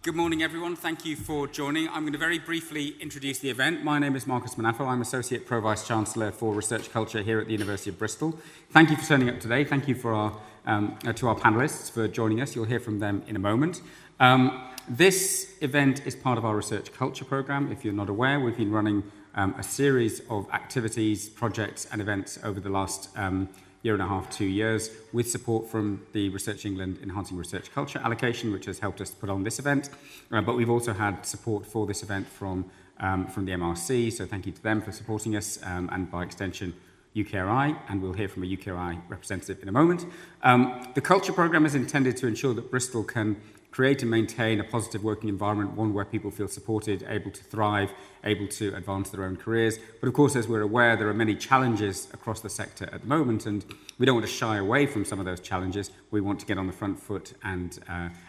Good morning, everyone. Thank you for joining. I'm going to very briefly introduce the event. My name is Marcus Manafo. I'm Associate Pro-Vice Chancellor for Research Culture here at the University of Bristol. Thank you for turning up today. Thank you for to our panellists for joining us. You'll hear from them in a moment. This event is part of our Research Culture programme. If you're not aware, we've been running a series of activities, projects and events over the last year and a half, 2 years, with support from the Research England Enhancing Research Culture allocation, which has helped us to put on this event. But we've also had support for this event from the MRC, so thank you to them for supporting us, and by extension, UKRI, and we'll hear from a UKRI representative in a moment. The Culture programme is intended to ensure that Bristol can create and maintain a positive working environment, one where people feel supported, able to thrive, able to advance their own careers. But of course, as we're aware, there are many challenges across the sector at the moment, and we don't want to shy away from some of those challenges. We want to get on the front foot and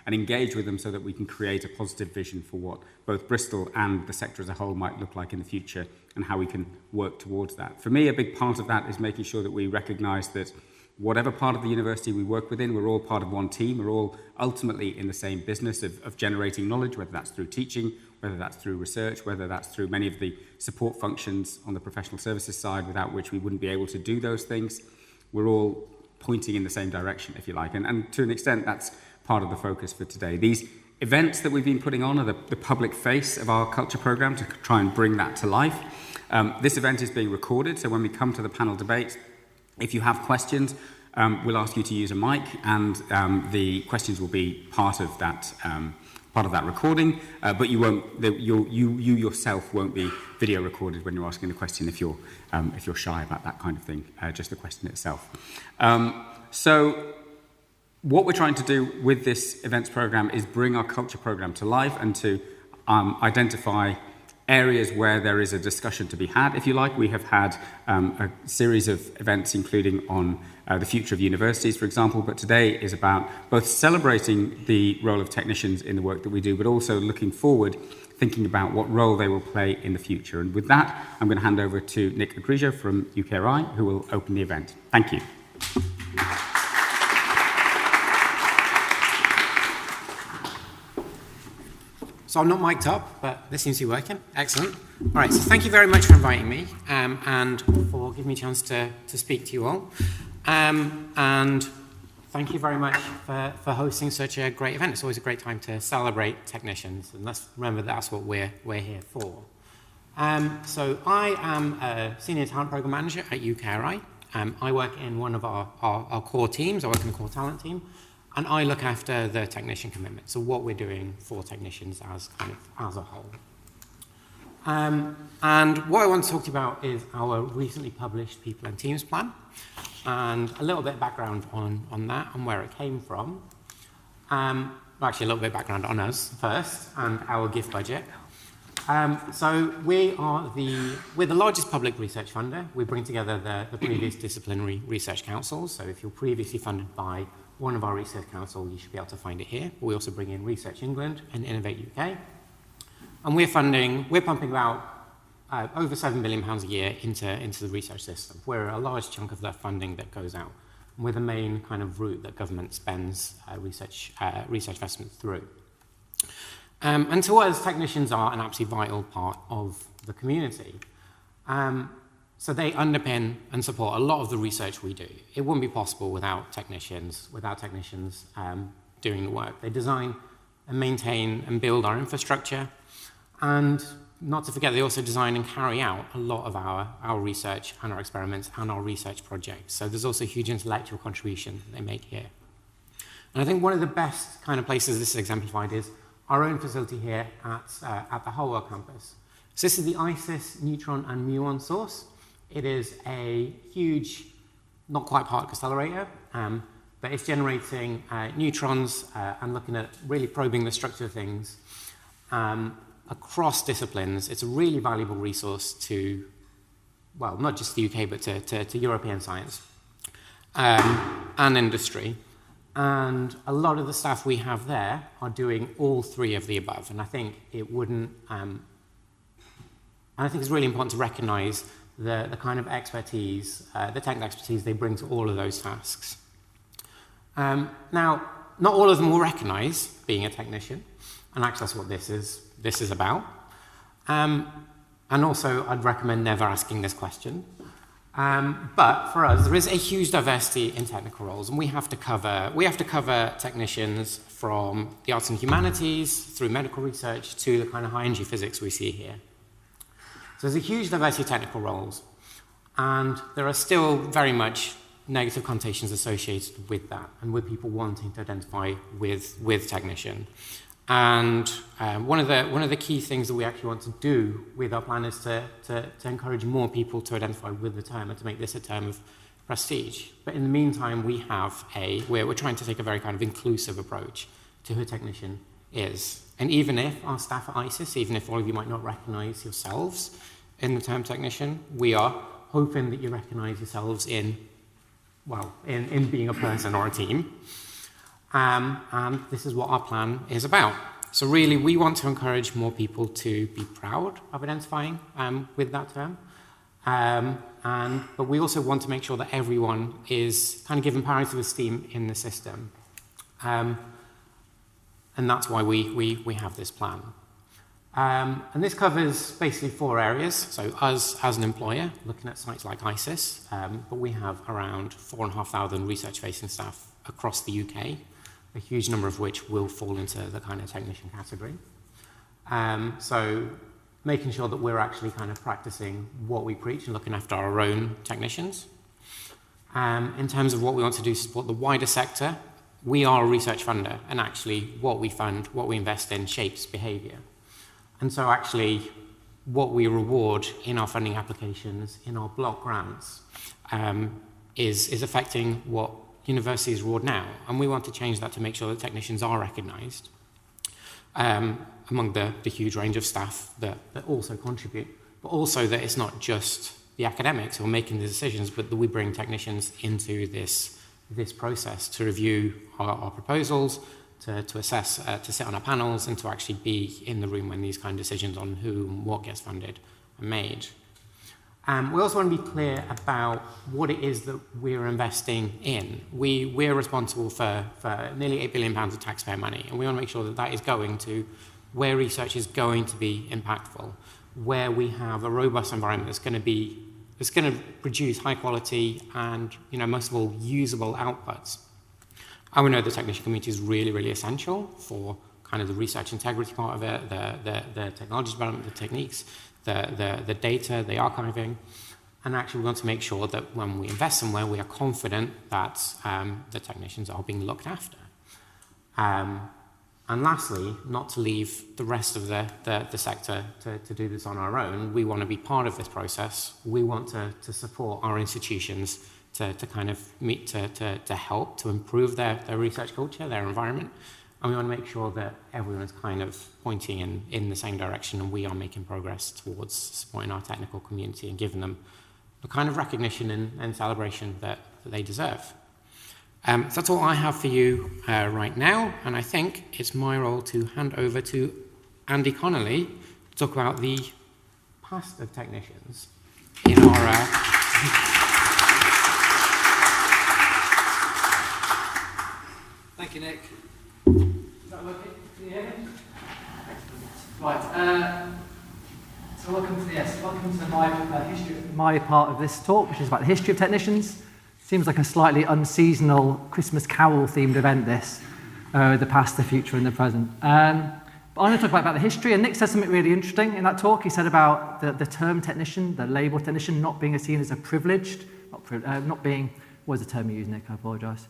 engage with them so that we can create a positive vision for what both Bristol and the sector as a whole might look like in the future and how we can work towards that. For me, a big part of that is making sure that we recognise that whatever part of the university we work within, we're all part of one team. We're all ultimately in the same business of generating knowledge, whether that's through teaching, whether that's through research, whether that's through many of the support functions on the professional services side, without which we wouldn't be able to do those things. We're all pointing in the same direction, if you like. And to an extent, that's part of the focus for today. These events that we've been putting on are the public face of our culture programme to try and bring that to life. This event is being recorded, so when we come to the panel debate, if you have questions, we'll ask you to use a mic, and the questions will be part of that recording. But you won't. You yourself won't be video recorded when you're asking the question if you're shy about that kind of thing. Just the question itself. So, what we're trying to do with this events program is bring our culture program to life and to identify areas where there is a discussion to be had, if you like. We have had a series of events, including on the future of universities, for example, but today is about both celebrating the role of technicians in the work that we do, but also looking forward, thinking about what role they will play in the future. And with that, I'm going to hand over to Nick Agrijo from UKRI, who will open the event. Thank you. So I'm not mic'd up, but this seems to be working. Excellent. All right, so thank you very much for inviting me and for giving me a chance to speak to you all. And thank you very much for hosting such a great event. It's always a great time to celebrate technicians, and let's remember that's what we're here for. So I am a Senior Talent Program Manager at UKRI. I work in one of our core teams. I work in the core talent team. And I look after the technician commitment, so what we're doing for technicians as a whole. And what I want to talk to you about is our recently published People and Teams plan, and a little bit of background on that and where it came from. Actually, a little bit of background on us first and our gift budget. So we're the largest public research funder. We bring together the previous disciplinary research councils. So if you're previously funded by one of our research council, you should be able to find it here. We also bring in Research England and Innovate UK. And we're pumping about over £7 billion a year into the research system. We're a large chunk of the funding that goes out. We're the main kind of route that government spends research investment through. And to us, technicians are an absolutely vital part of the community. So they underpin and support a lot of the research we do. It wouldn't be possible without technicians doing the work. They design and maintain and build our infrastructure. And not to forget, they also design and carry out a lot of our research and our experiments and our research projects. So there's also a huge intellectual contribution that they make here. And I think one of the best kind of places this is exemplified is our own facility here at the Holwell campus. So this is the ISIS neutron and muon source. It is a huge, not quite particle accelerator, but it's generating neutrons and looking at really probing the structure of things across disciplines. It's a really valuable resource to, well, not just the UK, but to European science and industry. And a lot of the staff we have there are doing all three of the above. And I think it's really important to recognise the kind of expertise, the technical expertise they bring to all of those tasks. Now, not all of them will recognise being a technician, And actually that's what this is about. And also, I'd recommend never asking this question. But for us, there is a huge diversity in technical roles, and we have to cover technicians from the arts and humanities, through medical research, to the kind of high-energy physics we see here. So there's a huge diversity of technical roles, and there are still very much negative connotations associated with that, and with people wanting to identify with technician. And one of the key things that we actually want to do with our plan is to encourage more people to identify with the term and to make this a term of prestige. But in the meantime, we're trying to take a very kind of inclusive approach to who a technician is. And even if our staff at ISIS, even if all of you might not recognize yourselves in the term technician, we are hoping that you recognize yourselves in being a person or a team. And this is what our plan is about. So really, we want to encourage more people to be proud of identifying with that term. But we also want to make sure that everyone is kind of given parity of esteem in the system. And that's why we have this plan. And this covers basically 4 areas. So us as an employer, looking at sites like ISIS, but we have around 4,500 research-facing staff across the UK, a huge number of which will fall into the kind of technician category. So making sure that we're actually kind of practicing what we preach and looking after our own technicians. In terms of what we want to do to support the wider sector, we are a research funder, and actually what we fund, what we invest in, shapes behaviour. And so actually what we reward in our funding applications, in our block grants, is affecting what universities reward now, and we want to change that to make sure that technicians are recognised among the huge range of staff that also contribute, but also that it's not just the academics who are making the decisions, but that we bring technicians into this process to review our proposals, to assess, to sit on our panels, and to actually be in the room when these kind of decisions on who and what gets funded are made. We also want to be clear about what it is that we're investing in. We're responsible for nearly £8 billion of taxpayer money, and we want to make sure that that is going to where research is going to be impactful, where we have a robust environment that's going to produce high quality and, most of all, usable outputs. And we know the technician community is really, really essential for kind of the research integrity part of it, the technology development, the techniques, the data, the archiving, and actually we want to make sure that when we invest somewhere, we are confident that the technicians are being looked after. And lastly, not to leave the rest of the sector to do this on our own. We want to be part of this process. We want to support our institutions to kind of meet, to help, to improve their research culture, their environment. And we want to make sure that everyone is kind of pointing in the same direction, and we are making progress towards supporting our technical community and giving them the kind of recognition and celebration that they deserve. So that's all I have for you right now, and I think it's my role to hand over to Andy Connolly to talk about the past of technicians in our... Thank you, Nick. Is that working? Can you hear me? Right. So welcome to my part of this talk, which is about the history of technicians. Seems like a slightly unseasonal Christmas Carol themed event, this, the past, the future, and the present. But I'm going to talk about the history, and Nick said something really interesting in that talk. He said about the term technician, the label technician, not being seen as a privileged, not being, what was the term you used, Nick? I apologise.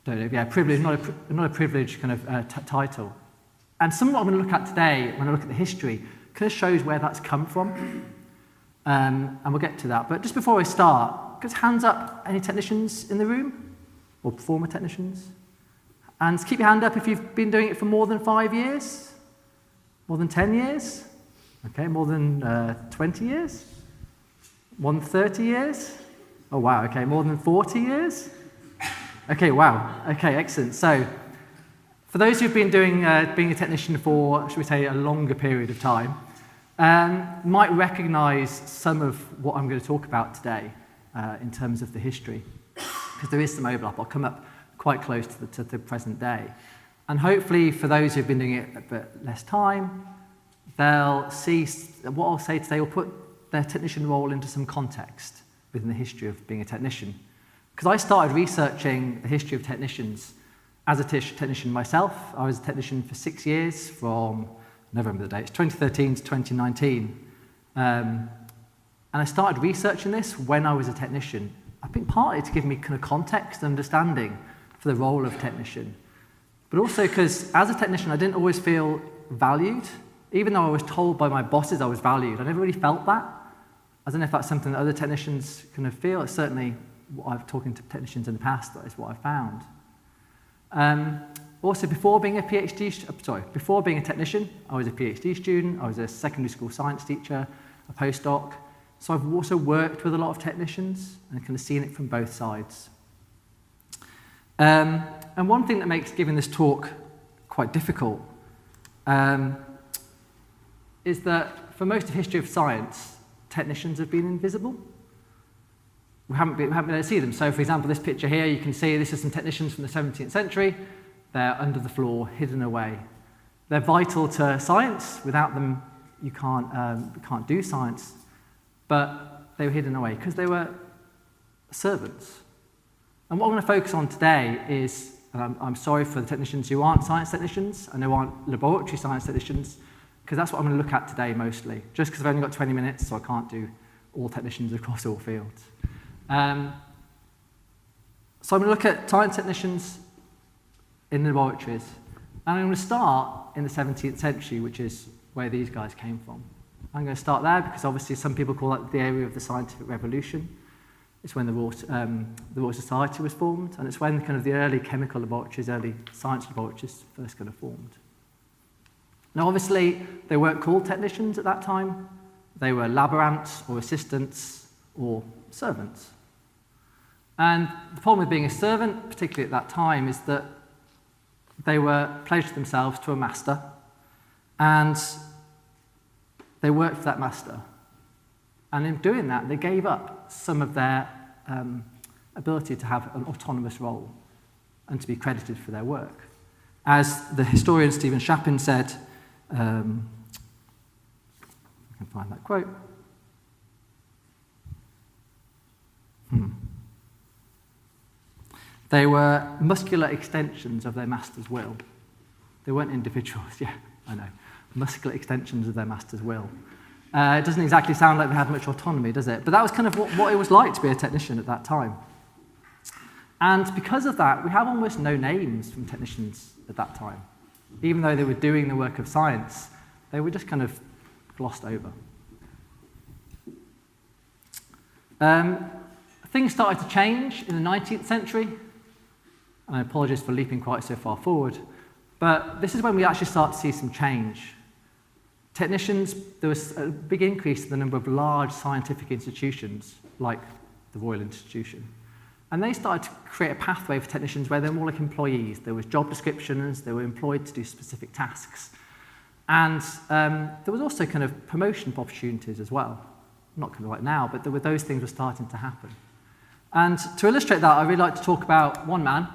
Don't know, yeah, privilege, not a privileged kind of title. And some of what I'm going to look at today, when I look at the history, kind of shows where that's come from. And we'll get to that. But just before I start, just hands up, any technicians in the room? Or former technicians? And keep your hand up if you've been doing it for more than 5 years? More than 10 years? Okay, more than 20 years? More than 30 years? Oh, wow, okay, more than 40 years? Okay, wow, okay, excellent. So, for those who've been doing being a technician for, should we say, a longer period of time, might recognise some of what I'm going to talk about today in terms of the history, because there is some overlap. I'll come up quite close to the present day. And hopefully, for those who've been doing it a bit less time, they'll see what I'll say today will put their technician role into some context within the history of being a technician. Because I started researching the history of technicians as a technician myself. I was a technician for 6 years from, I never remember the dates, 2013 to 2019. And I started researching this when I was a technician. I think partly to give me kind of context and understanding for the role of technician. But also because as a technician, I didn't always feel valued. Even though I was told by my bosses I was valued, I never really felt that. I don't know if that's something that other technicians kind of feel. It's certainly what I've talking to technicians in the past, that is what I've found. Also, before being a technician, I was a PhD student, I was a secondary school science teacher, a postdoc. So I've also worked with a lot of technicians and kind of seen it from both sides. And one thing that makes giving this talk quite difficult is that for most of history of science, technicians have been invisible. We haven't been able to see them. So, for example, this picture here, you can see this is some technicians from the 17th century. They're under the floor, hidden away. They're vital to science. Without them, you can't do science. But they were hidden away because they were servants. And what I'm going to focus on today is, and I'm sorry for the technicians who aren't science technicians and who aren't laboratory science technicians, because that's what I'm going to look at today mostly, just because I've only got 20 minutes, so I can't do all technicians across all fields. So I'm going to look at science technicians in the laboratories, and I'm going to start in the 17th century, which is where these guys came from. I'm going to start there because obviously some people call that the area of the scientific revolution. It's when the Royal Society was formed, and it's when kind of the early chemical laboratories, early science laboratories first kind of formed. Now, obviously, they weren't called technicians at that time. They were laborants or assistants or servants. And the problem with being a servant, particularly at that time, is that they were pledged themselves to a master, and they worked for that master. And in doing that, they gave up some of their ability to have an autonomous role and to be credited for their work. As the historian Stephen Shapin said, I can find that quote. They were muscular extensions of their master's will. They weren't individuals, yeah, I know. Muscular extensions of their master's will. It doesn't exactly sound like they had much autonomy, does it? But that was kind of what it was like to be a technician at that time. And because of that, we have almost no names from technicians at that time. Even though they were doing the work of science, they were just kind of glossed over. Things started to change in the 19th century. And I apologize for leaping quite so far forward. But this is when we actually start to see some change. Technicians, there was a big increase in the number of large scientific institutions, like the Royal Institution. And they started to create a pathway for technicians where they were more like employees. There was job descriptions, they were employed to do specific tasks. And there was also kind of promotion opportunities as well. Not kind of like now, but those things were starting to happen. And to illustrate that, I really like to talk about one man,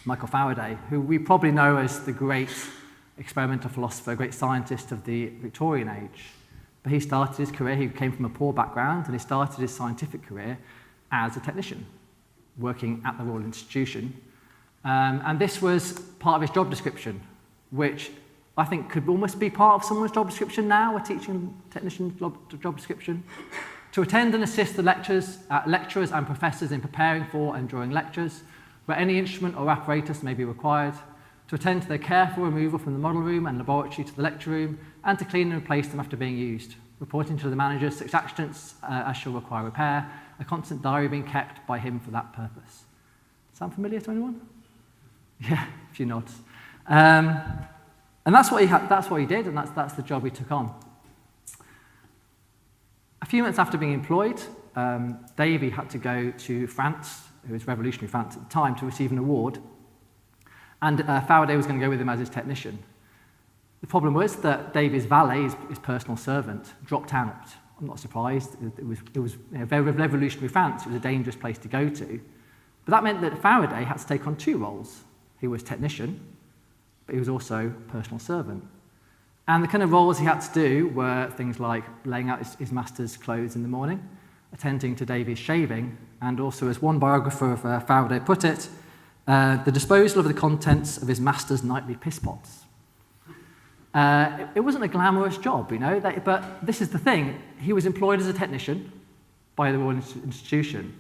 Michael Faraday, who we probably know as the great experimental philosopher, great scientist of the Victorian age. But he started his career, he came from a poor background, and he started his scientific career as a technician, working at the Royal Institution. And this was part of his job description, which I think could almost be part of someone's job description now, a teaching technician's job description. To attend and assist the lecturers and professors in preparing for and during lectures, where any instrument or apparatus may be required, to attend to their careful removal from the model room and laboratory to the lecture room, and to clean and replace them after being used, reporting to the manager such accidents as shall require repair, a constant diary being kept by him for that purpose. Sound familiar to anyone? Yeah, a few nods. And that's what he did, and that's the job he took on. A few months after being employed, Davy had to go to France, it was revolutionary France at the time, to receive an award. And Faraday was going to go with him as his technician. The problem was that Davy's valet, his personal servant, dropped out. I'm not surprised. It was very revolutionary France. It was a dangerous place to go to. But that meant that Faraday had to take on two roles. He was technician, but he was also personal servant. And the kind of roles he had to do were things like laying out his master's clothes in the morning, attending to Davy's shaving, and also, as one biographer of Faraday put it, the disposal of the contents of his master's nightly piss pots. It wasn't a glamorous job, but this is the thing. He was employed as a technician by the Royal Institution,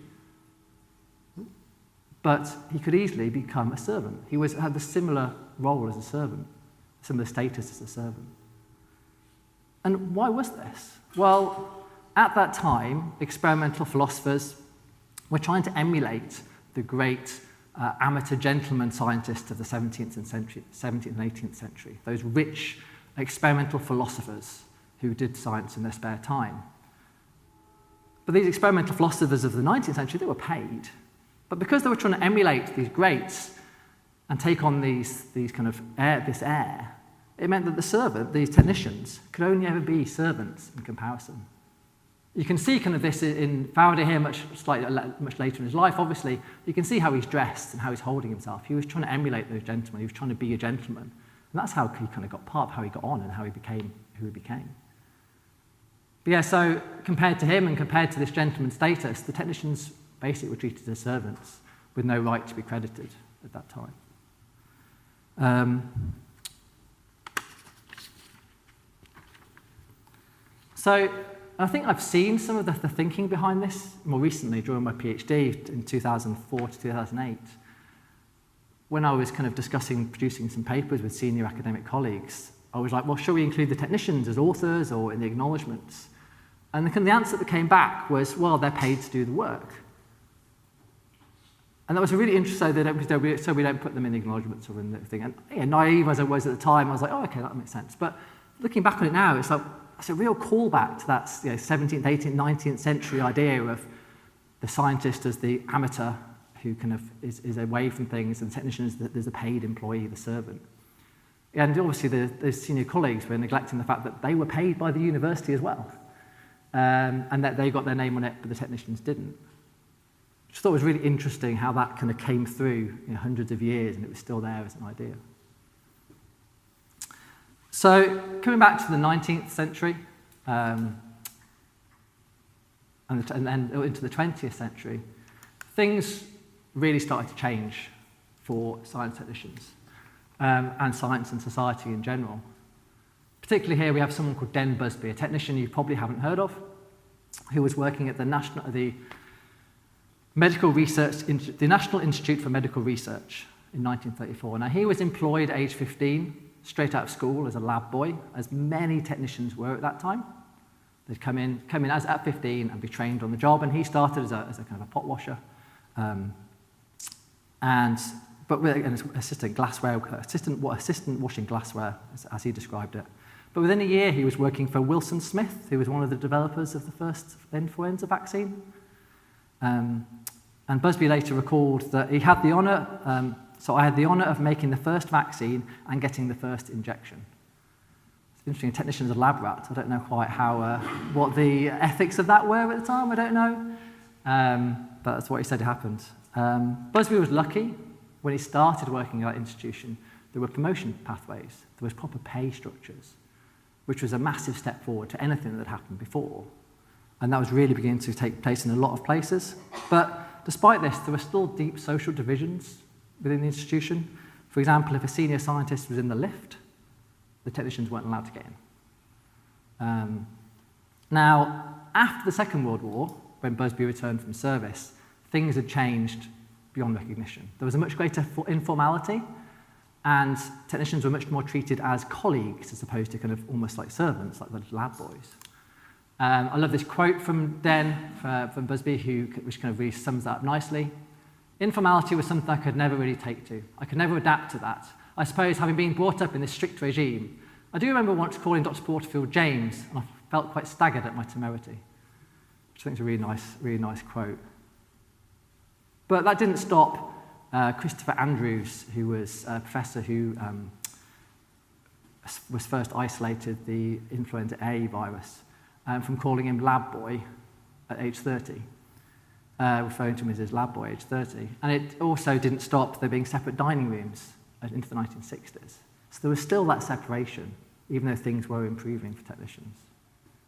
but he could easily become a servant. He had a similar role as a servant, similar status as a servant. And why was this? Well, at that time, experimental philosophers were trying to emulate the great amateur gentleman scientists of the 17th and 18th century, those rich experimental philosophers who did science in their spare time. But these experimental philosophers of the 19th century, they were paid. But because they were trying to emulate these greats and take on this air, it meant that these technicians, could only ever be servants in comparison. You can see kind of this in Faraday here much later in his life, obviously. You can see how he's dressed and how he's holding himself. He was trying to emulate those gentlemen. He was trying to be a gentleman. And that's how he kind of got part of how he got on and how he became who he became. But yeah, so compared to him and compared to this gentleman status, the technicians basically were treated as servants with no right to be credited at that time. So I think I've seen some of the thinking behind this more recently during my PhD in 2004 to 2008. When I was kind of producing some papers with senior academic colleagues, I was like, well, shall we include the technicians as authors or in the acknowledgements? And the answer that came back was, well, they're paid to do the work. And that was really interesting, so we don't put them in the acknowledgements or in the thing. And naive as I was at the time, I was like, oh, okay, that makes sense. But looking back on it now, it's like, it's a real callback to that 17th, 18th, 19th century idea of the scientist as the amateur who kind of is away from things, and the technician is the paid employee, the servant. And obviously the senior colleagues were neglecting the fact that they were paid by the university as well, and that they got their name on it, but the technicians didn't. I just thought it was really interesting how that kind of came through hundreds of years, and it was still there as an idea. So, coming back to the 19th century, and then into the 20th century, things really started to change for science technicians and science and society in general. Particularly here we have someone called Den Busby, a technician you probably haven't heard of, who was working at the National Institute for Medical Research in 1934. Now, he was employed at age 15, straight out of school as a lab boy, as many technicians were at that time. They'd come in as at 15 and be trained on the job, and he started as a kind of a pot washer, but with an assistant washing glassware, as he described it. But within a year, he was working for Wilson Smith, who was one of the developers of the first influenza vaccine. And Busby later recalled that he had the honour. So I had the honour of making the first vaccine and getting the first injection. It's interesting, technicians are lab rats. I don't know quite what the ethics of that were at the time, I don't know. But that's what he said happened. Busby was lucky. When he started working at that institution, there were promotion pathways. There was proper pay structures, which was a massive step forward to anything that had happened before. And that was really beginning to take place in a lot of places. But despite this, there were still deep social divisions within the institution. For example, if a senior scientist was in the lift, the technicians weren't allowed to get in. Now, after the Second World War, when Busby returned from service, things had changed beyond recognition. There was a much greater informality, and technicians were much more treated as colleagues as opposed to kind of almost like servants, like the lab boys. I love this quote from from Busby, which kind of really sums that up nicely. Informality was something I could never really take to. I could never adapt to that. I suppose, having been brought up in this strict regime, I do remember once calling Dr. Porterfield James, and I felt quite staggered at my temerity, which I think is a really nice quote. But that didn't stop Christopher Andrews, who was a professor who was first isolated the influenza A virus, from calling him lab boy at age 30. referring to him as his lab boy, age 30. And it also didn't stop there being separate dining rooms into the 1960s. So there was still that separation, even though things were improving for technicians.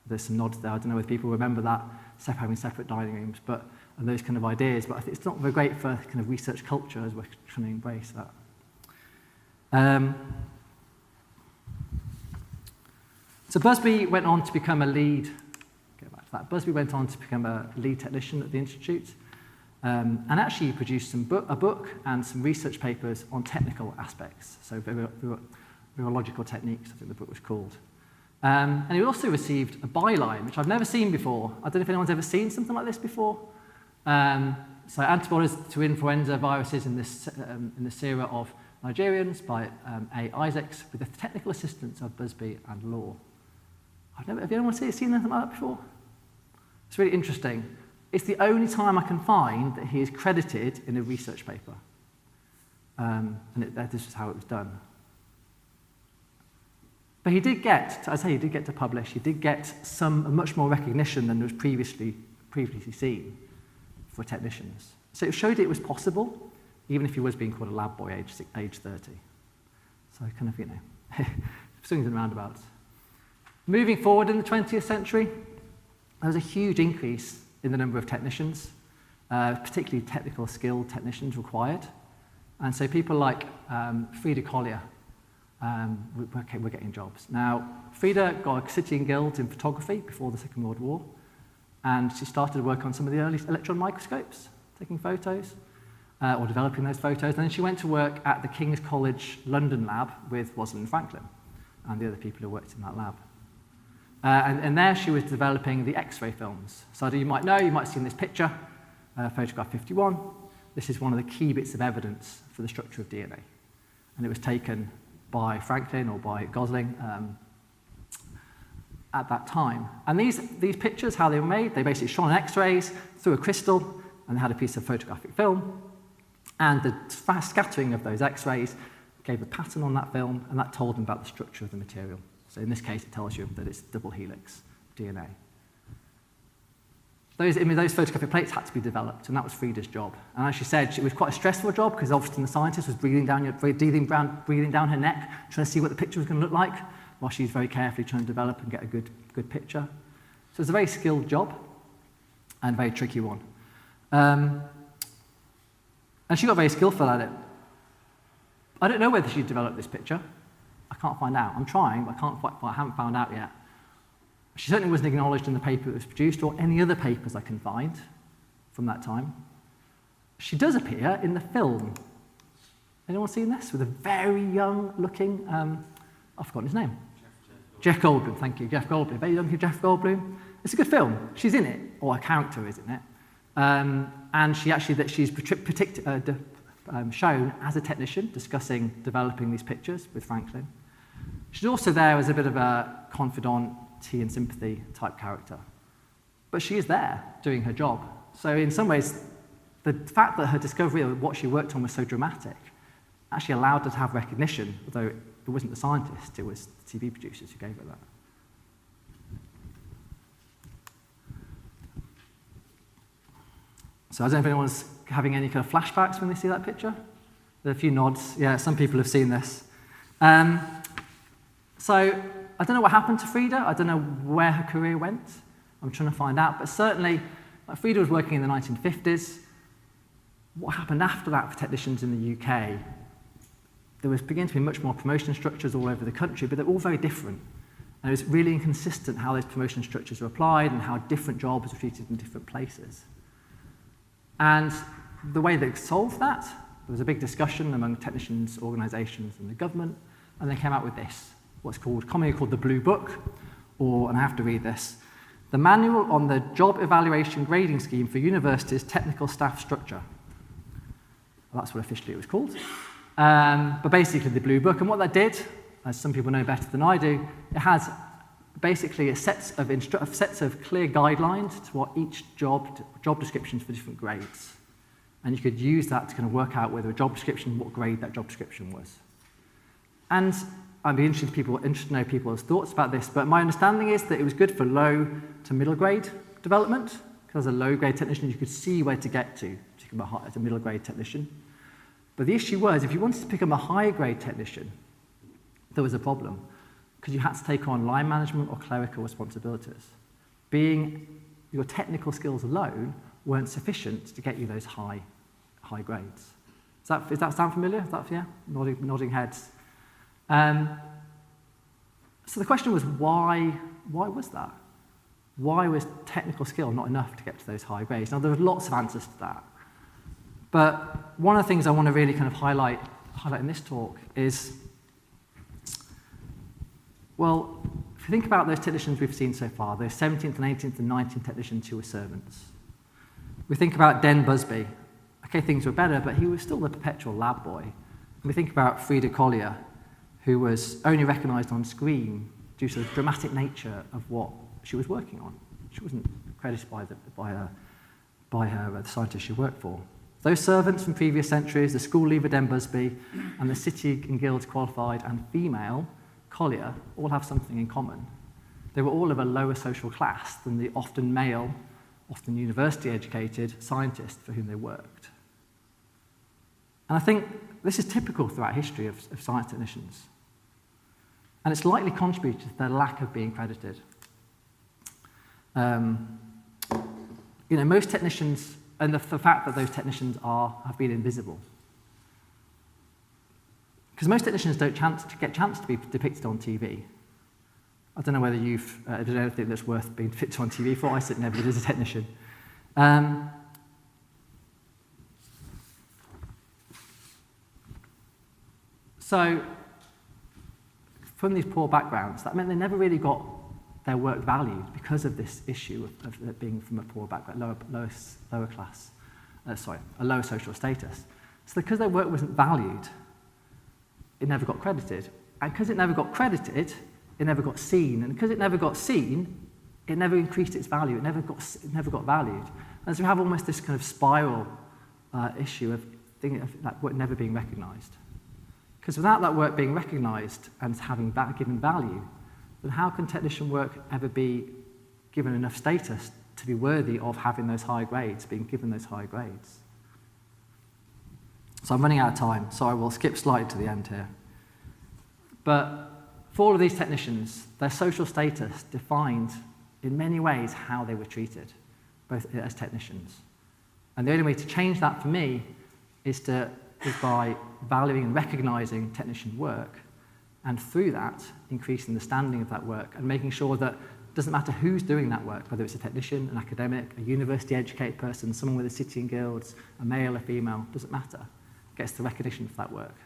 There's some nods there. I don't know whether people remember that, having separate dining rooms, and those kind of ideas. But I think it's not very great for kind of research culture as we're trying to embrace that. So Busby went on to become a lead. Go back to that. Busby went on to become a lead technician at the institute, and actually he produced a book and some research papers on technical aspects, so virological techniques, I think the book was called. And he also received a byline, which I've never seen before. I don't know if anyone's ever seen something like this before. So antibodies to influenza viruses in the sera of Nigerians by A. Isaacs with the technical assistance of Busby and Law. Have anyone seen anything like that before? It's really interesting. It's the only time I can find that he is credited in a research paper. This is how it was done. But he did get to publish. He did get much more recognition than was previously seen for technicians. So it showed it was possible, even if he was being called a lab boy age 30. So kind of, swings and roundabouts. Moving forward in the 20th century, there was a huge increase in the number of technicians, particularly technical skilled technicians required. And so people like Frida Collier were getting jobs. Now, Frida got a sitting guild in photography before the Second World War, and she started to work on some of the early electron microscopes, taking photos, or developing those photos. And then she went to work at the King's College London lab with Rosalind Franklin and the other people who worked in that lab. And there she was developing the X-ray films. So you might have seen this picture, photograph 51. This is one of the key bits of evidence for the structure of DNA. And it was taken by Franklin or by Gosling at that time. And these pictures, how they were made, they basically shone X-rays through a crystal, and they had a piece of photographic film. And the fast scattering of those X-rays gave a pattern on that film, and that told them about the structure of the material. So in this case, it tells you that it's double helix DNA. Those photographic plates had to be developed, and that was Frida's job. And as she said, it was quite a stressful job because often the scientist was breathing down her neck, trying to see what the picture was going to look like, while she's very carefully trying to develop and get a good picture. So it's a very skilled job and a very tricky one. And she got very skillful at it. I don't know whether she developed this picture. I can't find out. I'm trying, but I haven't found out yet. She certainly wasn't acknowledged in the paper that was produced or any other papers I can find from that time. She does appear in the film. Anyone seen this? With a very young-looking, I've forgotten his name. Jeff Goldblum, thank you. Jeff Goldblum, very young Jeff Goldblum. It's a good film. She's in it, or a character is in it. And she's shown as a technician discussing developing these pictures with Franklin. She's also there as a bit of a confidant, tea and sympathy type character. But she is there doing her job. So in some ways, the fact that her discovery of what she worked on was so dramatic actually allowed her to have recognition, although it wasn't the scientist, it was the TV producers who gave her that. So I don't know if anyone's having any kind of flashbacks when they see that picture. There are a few nods. Yeah, some people have seen this. So I don't know what happened to Frida. I don't know where her career went. I'm trying to find out. But certainly, Frida was working in the 1950s. What happened after that for technicians in the UK? There was beginning to be much more promotion structures all over the country, but they're all very different. And it was really inconsistent how those promotion structures were applied and how different jobs were treated in different places. And the way they solved that, there was a big discussion among technicians, organisations, and the government, and they came out with this, what's commonly called the Blue Book, and I have to read this, the Manual on the Job Evaluation Grading Scheme for Universities' Technical Staff Structure. Well, that's what officially it was called. But basically the Blue Book, and what that did, as some people know better than I do, it has basically a sets of clear guidelines to what each job descriptions for different grades. And you could use that to kind of work out whether a job description, what grade that job description was. And I'd be interested to know people's thoughts about this, but my understanding is that it was good for low to middle grade development, Because as a low-grade technician, you could see where to get to become as a middle-grade technician. But the issue was, if you wanted to become a high-grade technician, there was a problem, because you had to take on line management or clerical responsibilities. Your technical skills alone weren't sufficient to get you those high grades. Does that sound familiar? Yeah? Nodding heads. So the question was, why was that? Why was technical skill not enough to get to those high grades? Now, there are lots of answers to that. But one of the things I want to really kind of highlight in this talk is, well, if you think about those technicians we've seen so far, those 17th and 18th and 19th technicians who were servants. We think about Den Busby. Okay, things were better, but he was still the perpetual lab boy. And we think about Frida Collier, who was only recognised on screen due to the dramatic nature of what she was working on. She wasn't credited by the scientists she worked for. Those servants from previous centuries, the school leaver Den Busby, and the City and Guilds qualified and female Collier, all have something in common. They were all of a lower social class than the often male, often university-educated scientists for whom they worked. And I think this is typical throughout history of science technicians. And it's likely contributed to their lack of being credited. Most technicians, and the fact that those technicians have been invisible. Because most technicians don't get chance to be depicted on TV. I don't know whether you've done anything that's worth being depicted on TV for. I certainly never did as a technician. So, from these poor backgrounds, that meant they never really got their work valued because of this issue of it being from a poor background, lower class, a lower social status. So because their work wasn't valued, it never got credited. And because it never got credited, it never got seen. And because it never got seen, it never increased its value. It never got valued. And so we have almost this kind of spiral issue of that work never being recognised. Because without that work being recognised and having given value, then how can technician work ever be given enough status to be worthy of having those high grades, being given those high grades? So I'm running out of time, so I will skip slightly to the end here. But for all of these technicians, their social status defined in many ways how they were treated, both as technicians. And the only way to change that for me is by valuing and recognising technician work, and through that, increasing the standing of that work and making sure that it doesn't matter who's doing that work, whether it's a technician, an academic, a university-educated person, someone with a City and Guilds, a male, a female, doesn't matter. It gets the recognition for that work.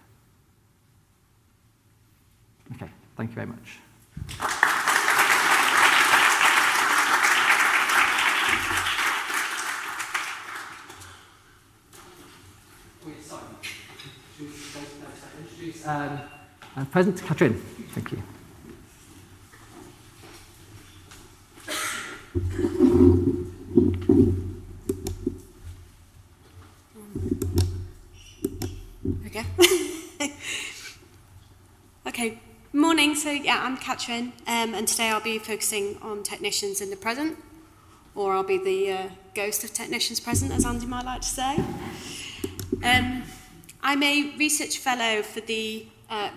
Okay, thank you very much. President Katrin, thank you. Okay. Okay. Morning. So yeah, I'm Katrin, and today I'll be focusing on technicians in the present, or I'll be the ghost of technicians present, as Andy might like to say. I'm a research fellow for the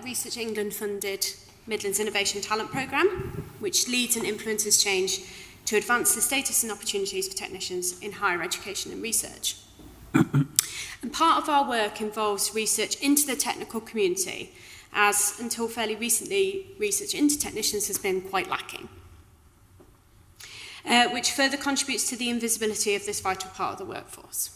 Research England-funded Midlands Innovation Talent Programme, which leads and influences change to advance the status and opportunities for technicians in higher education and research. And part of our work involves research into the technical community, as until fairly recently, research into technicians has been quite lacking, which further contributes to the invisibility of this vital part of the workforce.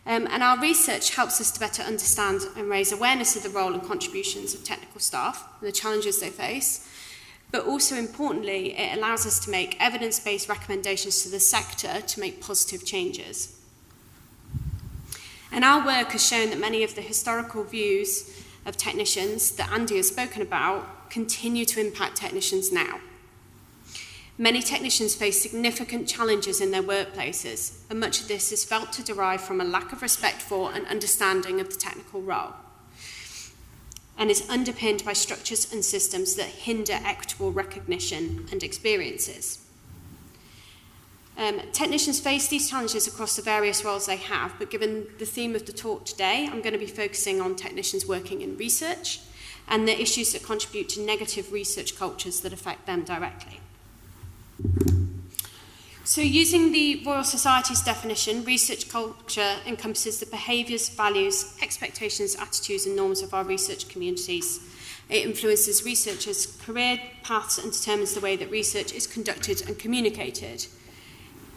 And our research helps us to better understand and raise awareness of the role and contributions of technical staff and the challenges they face, but also importantly, it allows us to make evidence-based recommendations to the sector to make positive changes. And our work has shown that many of the historical views of technicians that Andy has spoken about continue to impact technicians now. Many technicians face significant challenges in their workplaces, and much of this is felt to derive from a lack of respect for and understanding of the technical role, and is underpinned by structures and systems that hinder equitable recognition and experiences. Technicians face these challenges across the various roles they have, but given the theme of the talk today, I'm going to be focusing on technicians working in research and the issues that contribute to negative research cultures that affect them directly. So using the Royal Society's definition, research culture encompasses the behaviours, values, expectations, attitudes and norms of our research communities. It influences researchers' career paths and determines the way that research is conducted and communicated.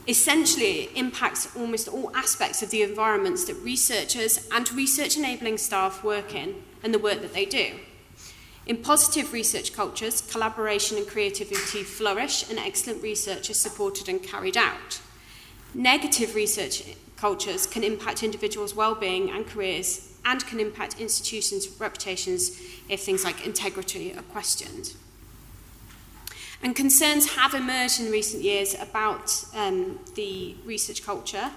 Essentially, it impacts almost all aspects of the environments that researchers and research-enabling staff work in and the work that they do. In positive research cultures, collaboration and creativity flourish and excellent research is supported and carried out. Negative research cultures can impact individuals' well-being and careers and can impact institutions' reputations if things like integrity are questioned. And concerns have emerged in recent years about the research culture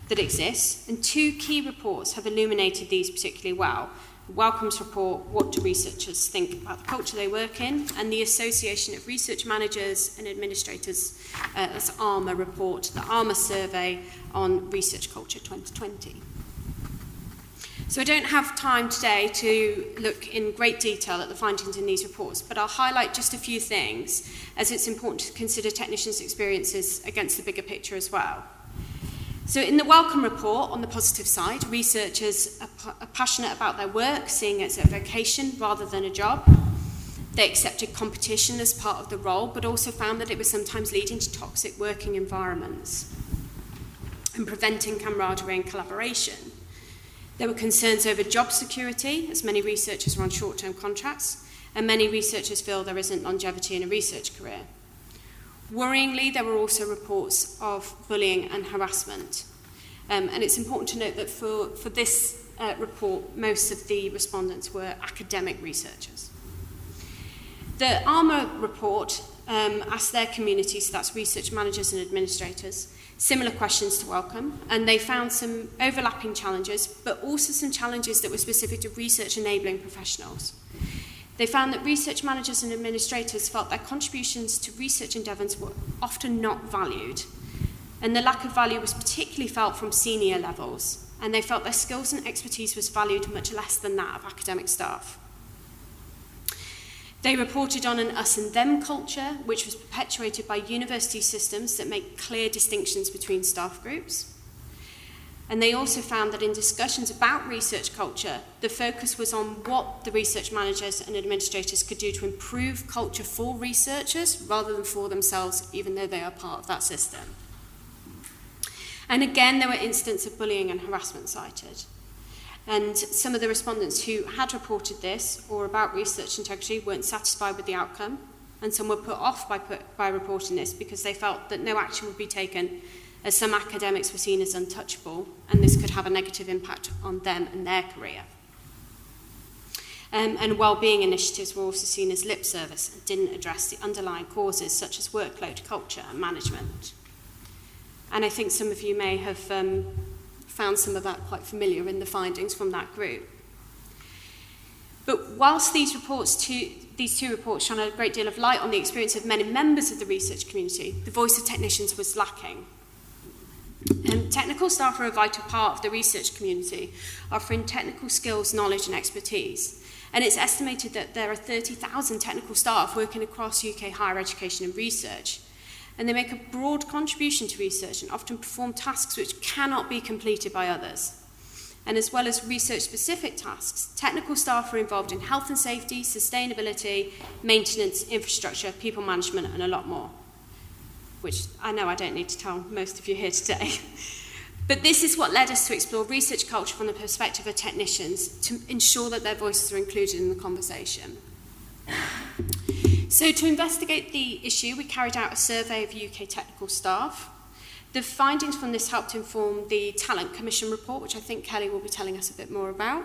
that exists, and two key reports have illuminated these particularly well. The Wellcome's report, What Do Researchers Think About the Culture They Work In, and the Association of Research Managers and Administrators, as ARMA report, the ARMA survey on Research Culture 2020. So I don't have time today to look in great detail at the findings in these reports, but I'll highlight just a few things, as it's important to consider technicians' experiences against the bigger picture as well. So in the Wellcome report, on the positive side, researchers are passionate about their work, seeing it as a vocation rather than a job. They accepted competition as part of the role, but also found that it was sometimes leading to toxic working environments and preventing camaraderie and collaboration. There were concerns over job security, as many researchers are on short-term contracts, and many researchers feel there isn't longevity in a research career. Worryingly, there were also reports of bullying and harassment. And it's important to note that for this report, most of the respondents were academic researchers. The ARMA report asked their community, so that's research managers and administrators, similar questions to Wellcome, and they found some overlapping challenges, but also some challenges that were specific to research-enabling professionals. They found that research managers and administrators felt their contributions to research endeavours were often not valued, and the lack of value was particularly felt from senior levels, and they felt their skills and expertise was valued much less than that of academic staff. They reported on an us and them culture, which was perpetuated by university systems that make clear distinctions between staff groups. And they also found that in discussions about research culture, the focus was on what the research managers and administrators could do to improve culture for researchers rather than for themselves, even though they are part of that system. And again, there were incidents of bullying and harassment cited. And some of the respondents who had reported this or about research integrity weren't satisfied with the outcome, and some were put off by reporting this because they felt that no action would be taken, as some academics were seen as untouchable, and this could have a negative impact on them and their career. And well-being initiatives were also seen as lip service and didn't address the underlying causes such as workload, culture and management. And I think some of you may have found some of that quite familiar in the findings from that group. But whilst these two reports shone a great deal of light on the experience of many members of the research community, the voice of technicians was lacking. Technical staff are a vital part of the research community, offering technical skills, knowledge and expertise. And it's estimated that there are 30,000 technical staff working across UK higher education and research. And they make a broad contribution to research and often perform tasks which cannot be completed by others. And as well as research-specific tasks, technical staff are involved in health and safety, sustainability, maintenance, infrastructure, people management, and a lot more, which I know I don't need to tell most of you here today. But this is what led us to explore research culture from the perspective of technicians to ensure that their voices are included in the conversation. So to investigate the issue, we carried out a survey of UK technical staff. The findings from this helped inform the Talent Commission report, which I think Kelly will be telling us a bit more about.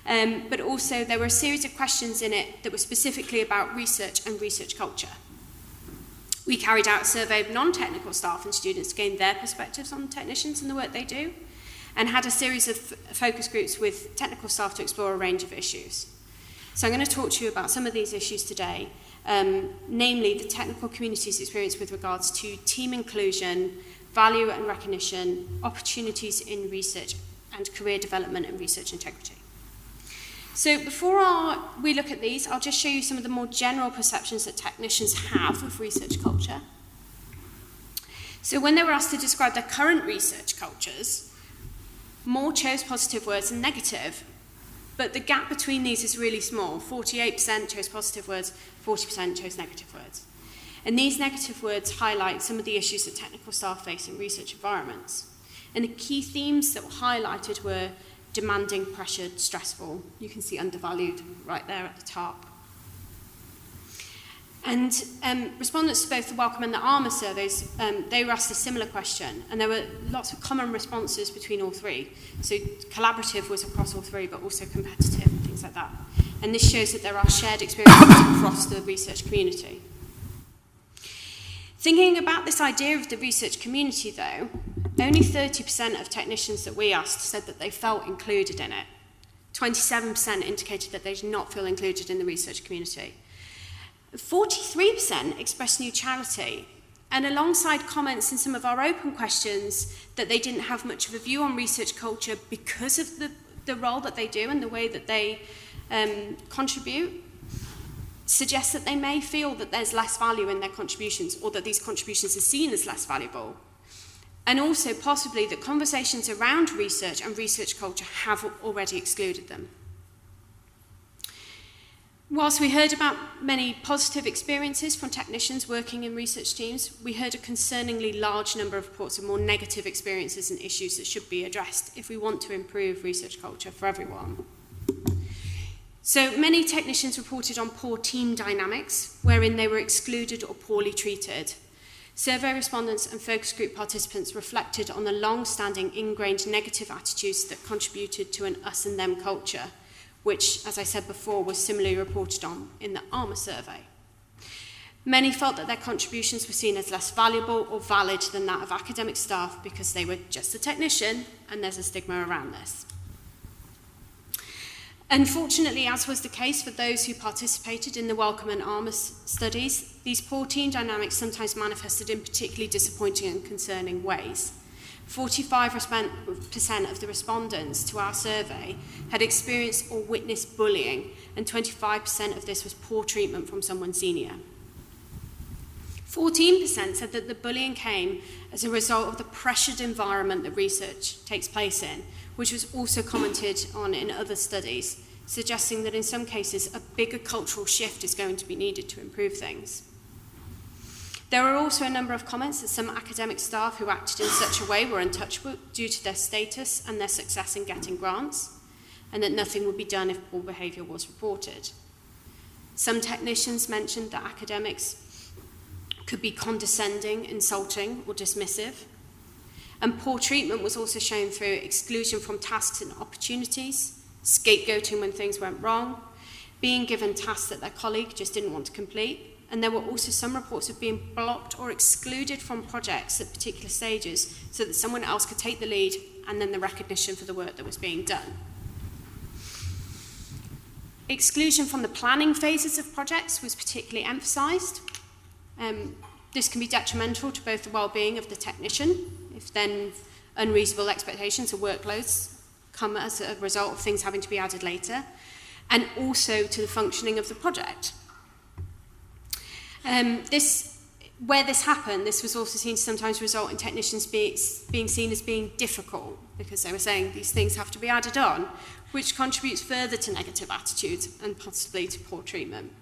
But also there were a series of questions in it that were specifically about research and research culture. We carried out a survey of non-technical staff and students to gain their perspectives on technicians and the work they do, and had a series of focus groups with technical staff to explore a range of issues. So I'm going to talk to you about some of these issues today, namely the technical community's experience with regards to team inclusion, value and recognition, opportunities in research, and career development and research integrity. So before we look at these, I'll just show you some of the more general perceptions that technicians have of research culture. So when they were asked to describe their current research cultures, more chose positive words than negative, but the gap between these is really small. 48% chose positive words, 40% chose negative words. And these negative words highlight some of the issues that technical staff face in research environments. And the key themes that were highlighted were demanding, pressured, stressful. You can see undervalued right there at the top. And respondents to both the Welcome and the ARMA surveys, they were asked a similar question, and there were lots of common responses between all three. So collaborative was across all three, but also competitive, and things like that. And this shows that there are shared experiences across the research community. Thinking about this idea of the research community, though, only 30% of technicians that we asked said that they felt included in it. 27% indicated that they did not feel included in the research community. 43% expressed neutrality, and alongside comments in some of our open questions that they didn't have much of a view on research culture because of the role that they do and the way that they contribute, suggests that they may feel that there's less value in their contributions, or that these contributions are seen as less valuable. And also possibly that conversations around research and research culture have already excluded them. Whilst we heard about many positive experiences from technicians working in research teams, we heard a concerningly large number of reports of more negative experiences and issues that should be addressed if we want to improve research culture for everyone. So many technicians reported on poor team dynamics, wherein they were excluded or poorly treated. Survey respondents and focus group participants reflected on the long-standing ingrained negative attitudes that contributed to an us and them culture, which, as I said before, was similarly reported on in the ARMA survey. Many felt that their contributions were seen as less valuable or valid than that of academic staff because they were just a technician, and there's a stigma around this. Unfortunately, as was the case for those who participated in the Welcome and ARMA studies, these poor team dynamics sometimes manifested in particularly disappointing and concerning ways. 45% of the respondents to our survey had experienced or witnessed bullying, and 25% of this was poor treatment from someone senior. 14% said that the bullying came as a result of the pressured environment that research takes place in, which was also commented on in other studies, suggesting that in some cases a bigger cultural shift is going to be needed to improve things. There were also a number of comments that some academic staff who acted in such a way were untouchable due to their status and their success in getting grants, and that nothing would be done if poor behaviour was reported. Some technicians mentioned that academics could be condescending, insulting, or dismissive. And poor treatment was also shown through exclusion from tasks and opportunities, scapegoating when things went wrong, being given tasks that their colleague just didn't want to complete. And there were also some reports of being blocked or excluded from projects at particular stages so that someone else could take the lead and then the recognition for the work that was being done. Exclusion from the planning phases of projects was particularly emphasised. This can be detrimental to both the well-being of the technician, if then unreasonable expectations or workloads come as a result of things having to be added later, and also to the functioning of the project. Where this happened, this was also seen to sometimes result in technicians being seen as being difficult, because they were saying these things have to be added on, which contributes further to negative attitudes and possibly to poor treatment.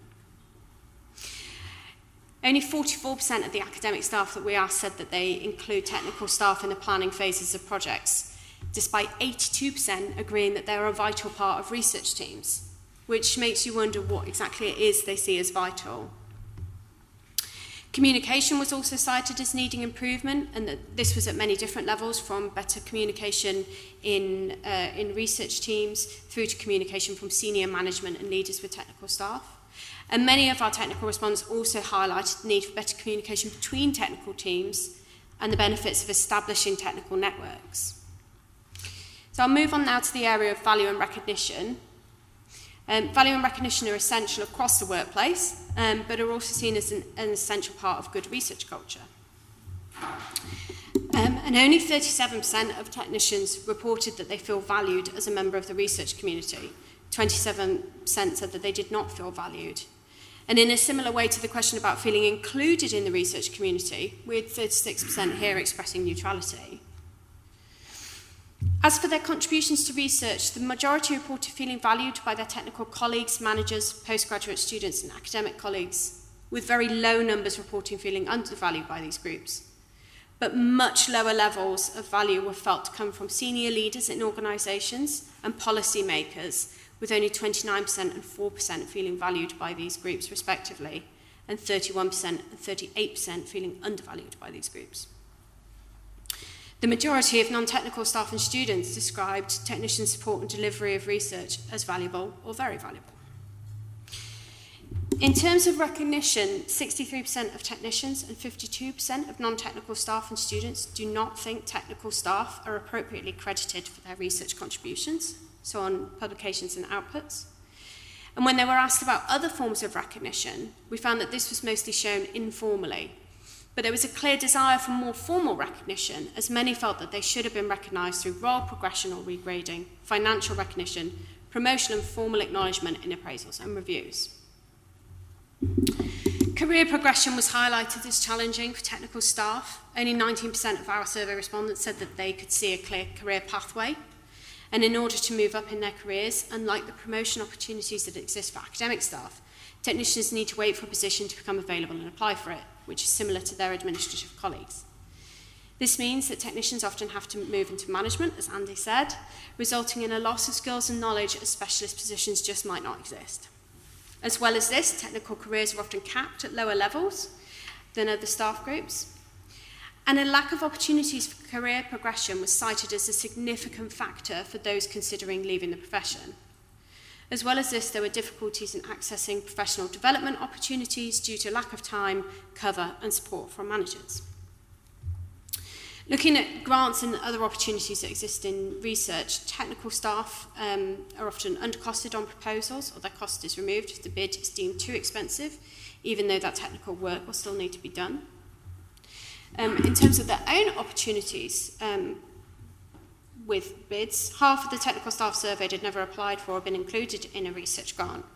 Only 44% of the academic staff that we asked said that they include technical staff in the planning phases of projects, despite 82% agreeing that they're a vital part of research teams, which makes you wonder what exactly it is they see as vital. Communication was also cited as needing improvement, and that this was at many different levels, from better communication in research teams through to communication from senior management and leaders with technical staff. And many of our technical respondents also highlighted the need for better communication between technical teams and the benefits of establishing technical networks. So I'll move on now to the area of value and recognition. Value and recognition are essential across the workplace, but are also seen as an essential part of good research culture. And only 37% of technicians reported that they feel valued as a member of the research community. 27% said that they did not feel valued. And in a similar way to the question about feeling included in the research community, we had 36% here expressing neutrality. As for their contributions to research, the majority reported feeling valued by their technical colleagues, managers, postgraduate students, and academic colleagues, with very low numbers reporting feeling undervalued by these groups. But much lower levels of value were felt to come from senior leaders in organisations and policy makers, with only 29% and 4% feeling valued by these groups respectively, and 31% and 38% feeling undervalued by these groups. The majority of non-technical staff and students described technician support and delivery of research as valuable or very valuable. In terms of recognition, 63% of technicians and 52% of non-technical staff and students do not think technical staff are appropriately credited for their research contributions, so on publications and outputs. And when they were asked about other forms of recognition, we found that this was mostly shown informally. But there was a clear desire for more formal recognition, as many felt that they should have been recognised through role progression or regrading, financial recognition, promotion and formal acknowledgement in appraisals and reviews. Career progression was highlighted as challenging for technical staff. Only 19% of our survey respondents said that they could see a clear career pathway. And in order to move up in their careers, unlike the promotion opportunities that exist for academic staff, technicians need to wait for a position to become available and apply for it, which is similar to their administrative colleagues. This means that technicians often have to move into management, as Andy said, resulting in a loss of skills and knowledge as specialist positions just might not exist. As well as this, technical careers are often capped at lower levels than other staff groups. And a lack of opportunities for career progression was cited as a significant factor for those considering leaving the profession. As well as this, there were difficulties in accessing professional development opportunities due to lack of time, cover, and support from managers. Looking at grants and other opportunities that exist in research, technical staff are often undercosted on proposals, or their cost is removed if the bid is deemed too expensive, even though that technical work will still need to be done. In terms of their own opportunities with bids, half of the technical staff surveyed had never applied for or been included in a research grant.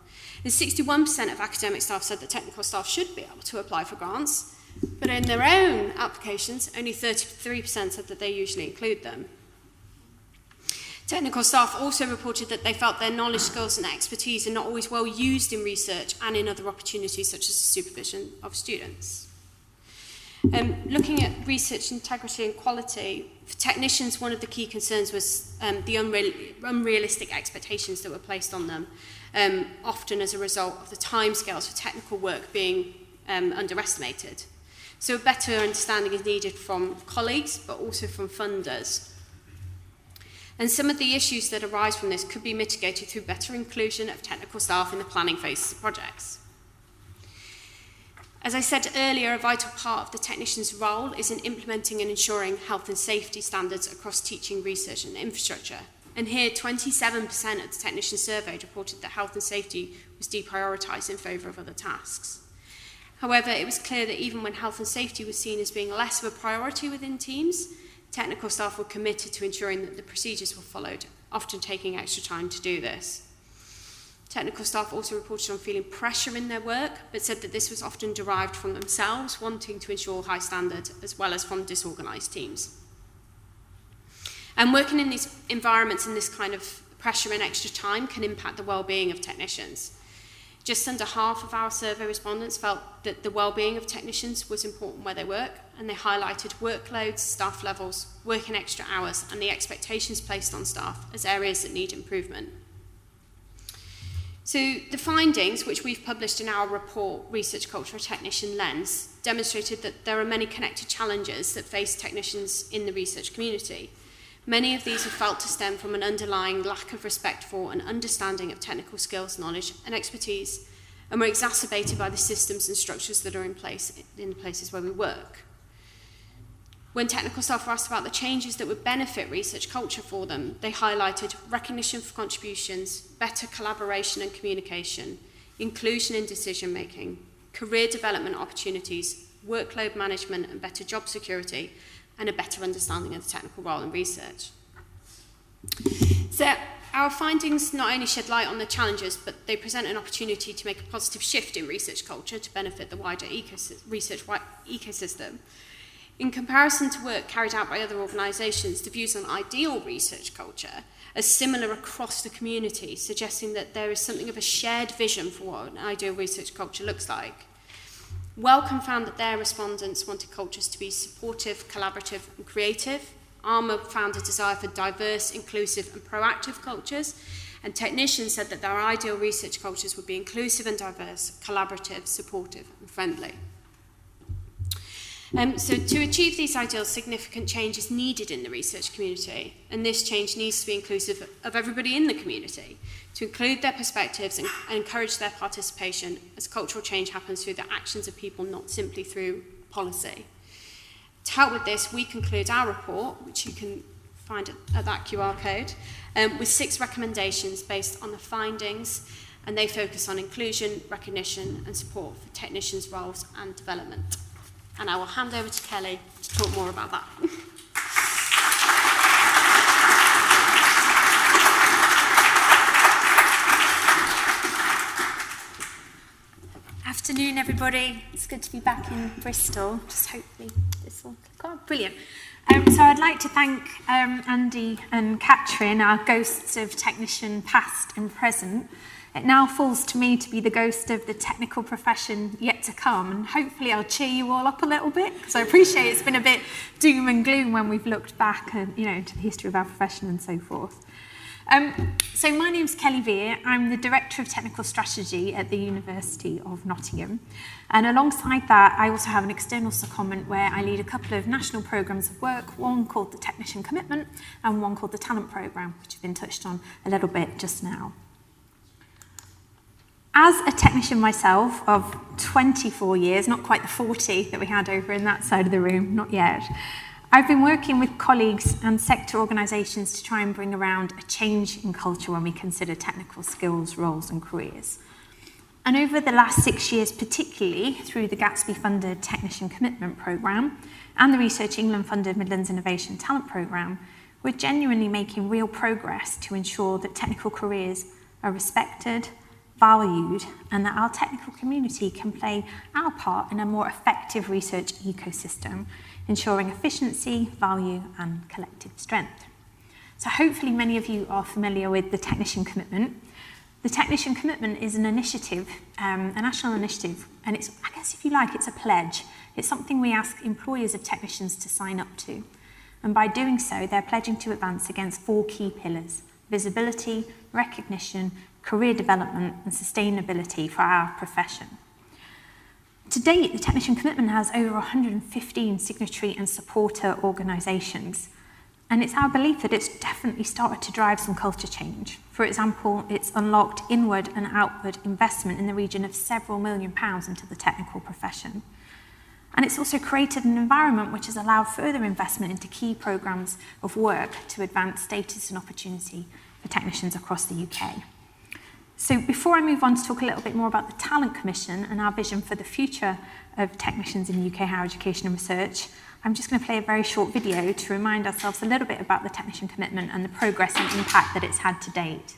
And 61% of academic staff said that technical staff should be able to apply for grants, but in their own applications, only 33% said that they usually include them. Technical staff also reported that they felt their knowledge, skills and expertise are not always well used in research and in other opportunities such as the supervision of students. Looking at research integrity and quality, for technicians, one of the key concerns was the unrealistic expectations that were placed on them, often as a result of the timescales for technical work being underestimated. So a better understanding is needed from colleagues, but also from funders. And some of the issues that arise from this could be mitigated through better inclusion of technical staff in the planning phases of projects. As I said earlier, a vital part of the technician's role is in implementing and ensuring health and safety standards across teaching, research and infrastructure. And here, 27% of the technicians surveyed reported that health and safety was deprioritised in favour of other tasks. However, it was clear that even when health and safety was seen as being less of a priority within teams, technical staff were committed to ensuring that the procedures were followed, often taking extra time to do this. Technical staff also reported on feeling pressure in their work, but said that this was often derived from themselves wanting to ensure high standards, as well as from disorganised teams. And working in these environments and this kind of pressure and extra time can impact the well-being of technicians. Just under half of our survey respondents felt that the well-being of technicians was important where they work, and they highlighted workloads, staff levels, working extra hours, and the expectations placed on staff as areas that need improvement. So the findings, which we've published in our report, Research Culture, a Technician Lens, demonstrated that there are many connected challenges that face technicians in the research community. Many of these are felt to stem from an underlying lack of respect for and understanding of technical skills, knowledge and expertise, and were exacerbated by the systems and structures that are in place in the places where we work. When technical staff were asked about the changes that would benefit research culture for them, they highlighted recognition for contributions, better collaboration and communication, inclusion in decision making, career development opportunities, workload management and better job security, and a better understanding of the technical role in research. So our findings not only shed light on the challenges, but they present an opportunity to make a positive shift in research culture to benefit the wider research ecosystem. In comparison to work carried out by other organisations, the views on ideal research culture are similar across the community, suggesting that there is something of a shared vision for what an ideal research culture looks like. Wellcome found that their respondents wanted cultures to be supportive, collaborative and creative. ARMA found a desire for diverse, inclusive and proactive cultures. And technicians said that their ideal research cultures would be inclusive and diverse, collaborative, supportive and friendly. So to achieve these ideals, significant change is needed in the research community, and this change needs to be inclusive of everybody in the community, to include their perspectives and encourage their participation, as cultural change happens through the actions of people, not simply through policy. To help with this, we conclude our report, which you can find at that QR code, with 6 recommendations based on the findings, and they focus on inclusion, recognition and support for technicians' roles and development. And I will hand over to Kelly to talk more about that. Afternoon, everybody. It's good to be back in Bristol. Just hopefully this will click on. Brilliant. So I'd like to thank Andy and Catherine, our ghosts of technician past and present. It now falls to me to be the ghost of the technical profession yet to come, and hopefully I'll cheer you all up a little bit, because I appreciate it's been a bit doom and gloom when we've looked back and, into the history of our profession and so forth. So my name's Kelly Veer. I'm the Director of Technical Strategy at the University of Nottingham. And alongside that, I also have an external secondment where I lead a couple of national programmes of work, one called the Technician Commitment and one called the Talent Programme, which have been touched on a little bit just now. As a technician myself of 24 years, not quite the 40 that we had over in that side of the room, not yet, I've been working with colleagues and sector organisations to try and bring around a change in culture when we consider technical skills, roles and careers. And over the last 6 years, particularly through the Gatsby-funded Technician Commitment Programme and the Research England-funded Midlands Innovation Talent Programme, we're genuinely making real progress to ensure that technical careers are respected, valued, and that our technical community can play our part in a more effective research ecosystem, ensuring efficiency, value, and collective strength. So hopefully many of you are familiar with the Technician Commitment. The Technician Commitment is an initiative, a national initiative, and it's, I guess if you like, it's a pledge. It's something we ask employers of technicians to sign up to. And by doing so, they're pledging to advance against 4 key pillars: visibility, recognition, career development and sustainability for our profession. To date, the Technician Commitment has over 115 signatory and supporter organisations, and it's our belief that it's definitely started to drive some culture change. For example, it's unlocked inward and outward investment in the region of several £1 million into the technical profession. And it's also created an environment which has allowed further investment into key programmes of work to advance status and opportunity for technicians across the UK. So before I move on to talk a little bit more about the Talent Commission and our vision for the future of technicians in UK higher education and research, I'm just going to play a very short video to remind ourselves a little bit about the Technician Commitment and the progress and impact that it's had to date.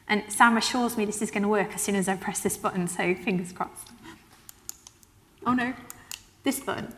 And Sam assures me this is going to work as soon as I press this button, so fingers crossed. Oh no, this button.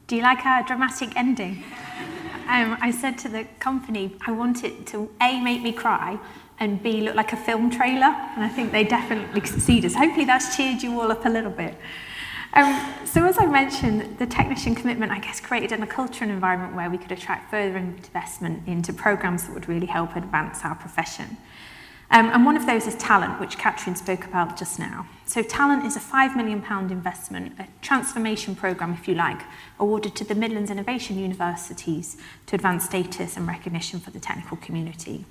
Do you like our dramatic ending? I said to the company, I want it to A, make me cry, and B, look like a film trailer, and I think they definitely succeeded. So hopefully that's cheered you all up a little bit. So as I mentioned, the technician commitment, I guess, created a culture and environment where we could attract further investment into programs that would really help advance our profession. And one of those is talent, which Catherine spoke about just now. So talent is a £5 million investment, a transformation programme, if you like, awarded to the Midlands Innovation Universities to advance status and recognition for the technical community.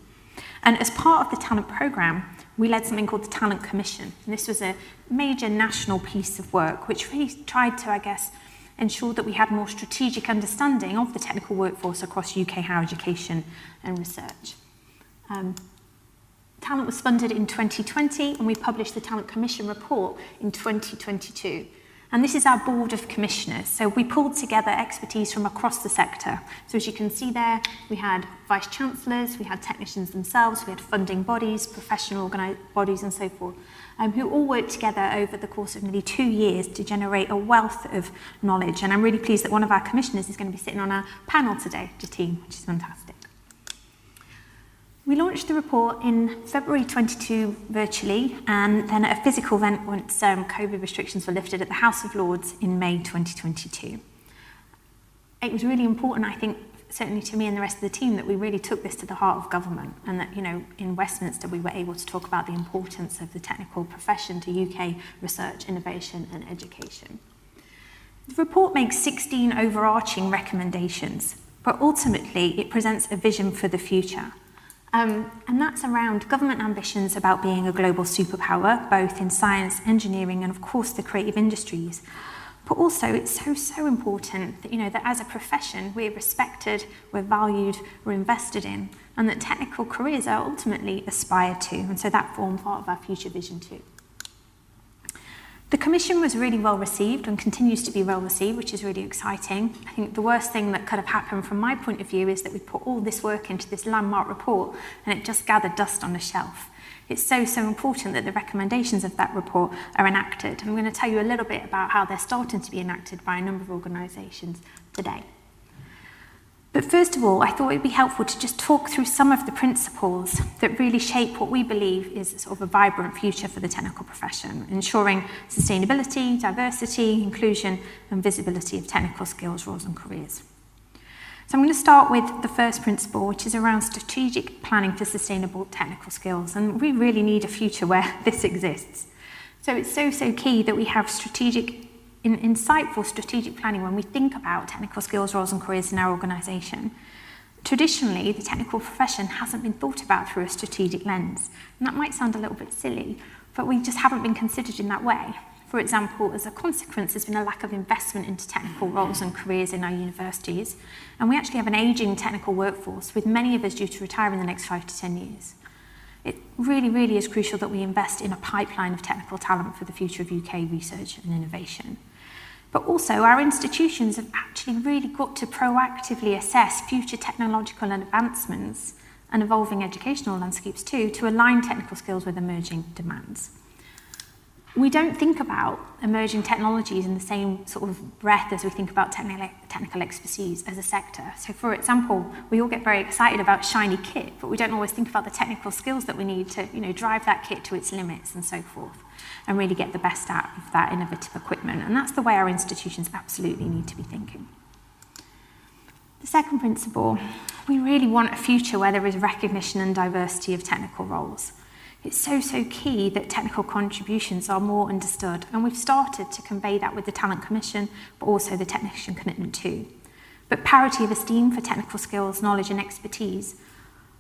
And as part of the talent programme, we led something called the Talent Commission. And this was a major national piece of work which really tried to, I guess, ensure that we had more strategic understanding of the technical workforce across UK higher education and research. Talent was funded in 2020, and we published the Talent Commission report in 2022. And this is our board of commissioners. So we pulled together expertise from across the sector. So as you can see there, we had vice chancellors, we had technicians themselves, we had funding bodies, professional bodies and so forth, who all worked together over the course of nearly 2 years to generate a wealth of knowledge. And I'm really pleased that one of our commissioners is going to be sitting on our panel today, Jatine, which is fantastic. We launched the report in February 22 virtually, and then at a physical event once COVID restrictions were lifted at the House of Lords in May 2022. It was really important, I think, certainly to me and the rest of the team, that we really took this to the heart of government, and that, you know, in Westminster we were able to talk about the importance of the technical profession to UK research, innovation and education. The report makes 16 overarching recommendations, but ultimately it presents a vision for the future. And that's around government ambitions about being a global superpower, both in science, engineering, and of course the creative industries. But also it's so important that, you know, that as a profession we're respected, we're valued, we're invested in, and that technical careers are ultimately aspired to, and so that formed part of our future vision too. The commission was really well received and continues to be well received, which is really exciting. I think the worst thing that could have happened from my point of view is that we put all this work into this landmark report and it just gathered dust on the shelf. It's so important that the recommendations of that report are enacted. And I'm going to tell you a little bit about how they're starting to be enacted by a number of organisations today. But first of all, I thought it'd be helpful to just talk through some of the principles that really shape what we believe is sort of a vibrant future for the technical profession, ensuring sustainability, diversity, inclusion, and visibility of technical skills, roles, and careers. So I'm going to start with the first principle, which is around strategic planning for sustainable technical skills. And we really need a future where this exists. So it's so key that we have insightful strategic planning when we think about technical skills, roles and careers in our organisation. Traditionally, the technical profession hasn't been thought about through a strategic lens. And that might sound a little bit silly, but we just haven't been considered in that way. For example, as a consequence, there's been a lack of investment into technical roles and careers in our universities. And we actually have an ageing technical workforce, with many of us due to retire in the next 5 to 10 years. It really is crucial that we invest in a pipeline of technical talent for the future of UK research and innovation. But also, our institutions have actually really got to proactively assess future technological advancements and evolving educational landscapes too, to align technical skills with emerging demands. We don't think about emerging technologies in the same sort of breath as we think about technical expertise as a sector. So for example, we all get very excited about shiny kit, but we don't always think about the technical skills that we need to, you know, drive that kit to its limits and so forth, and really get the best out of that innovative equipment. And that's the way our institutions absolutely need to be thinking. The second principle, we really want a future where there is recognition and diversity of technical roles. It's so key that technical contributions are more understood, and we've started to convey that with the Talent Commission, but also the Technician Commitment too. But parity of esteem for technical skills, knowledge and expertise,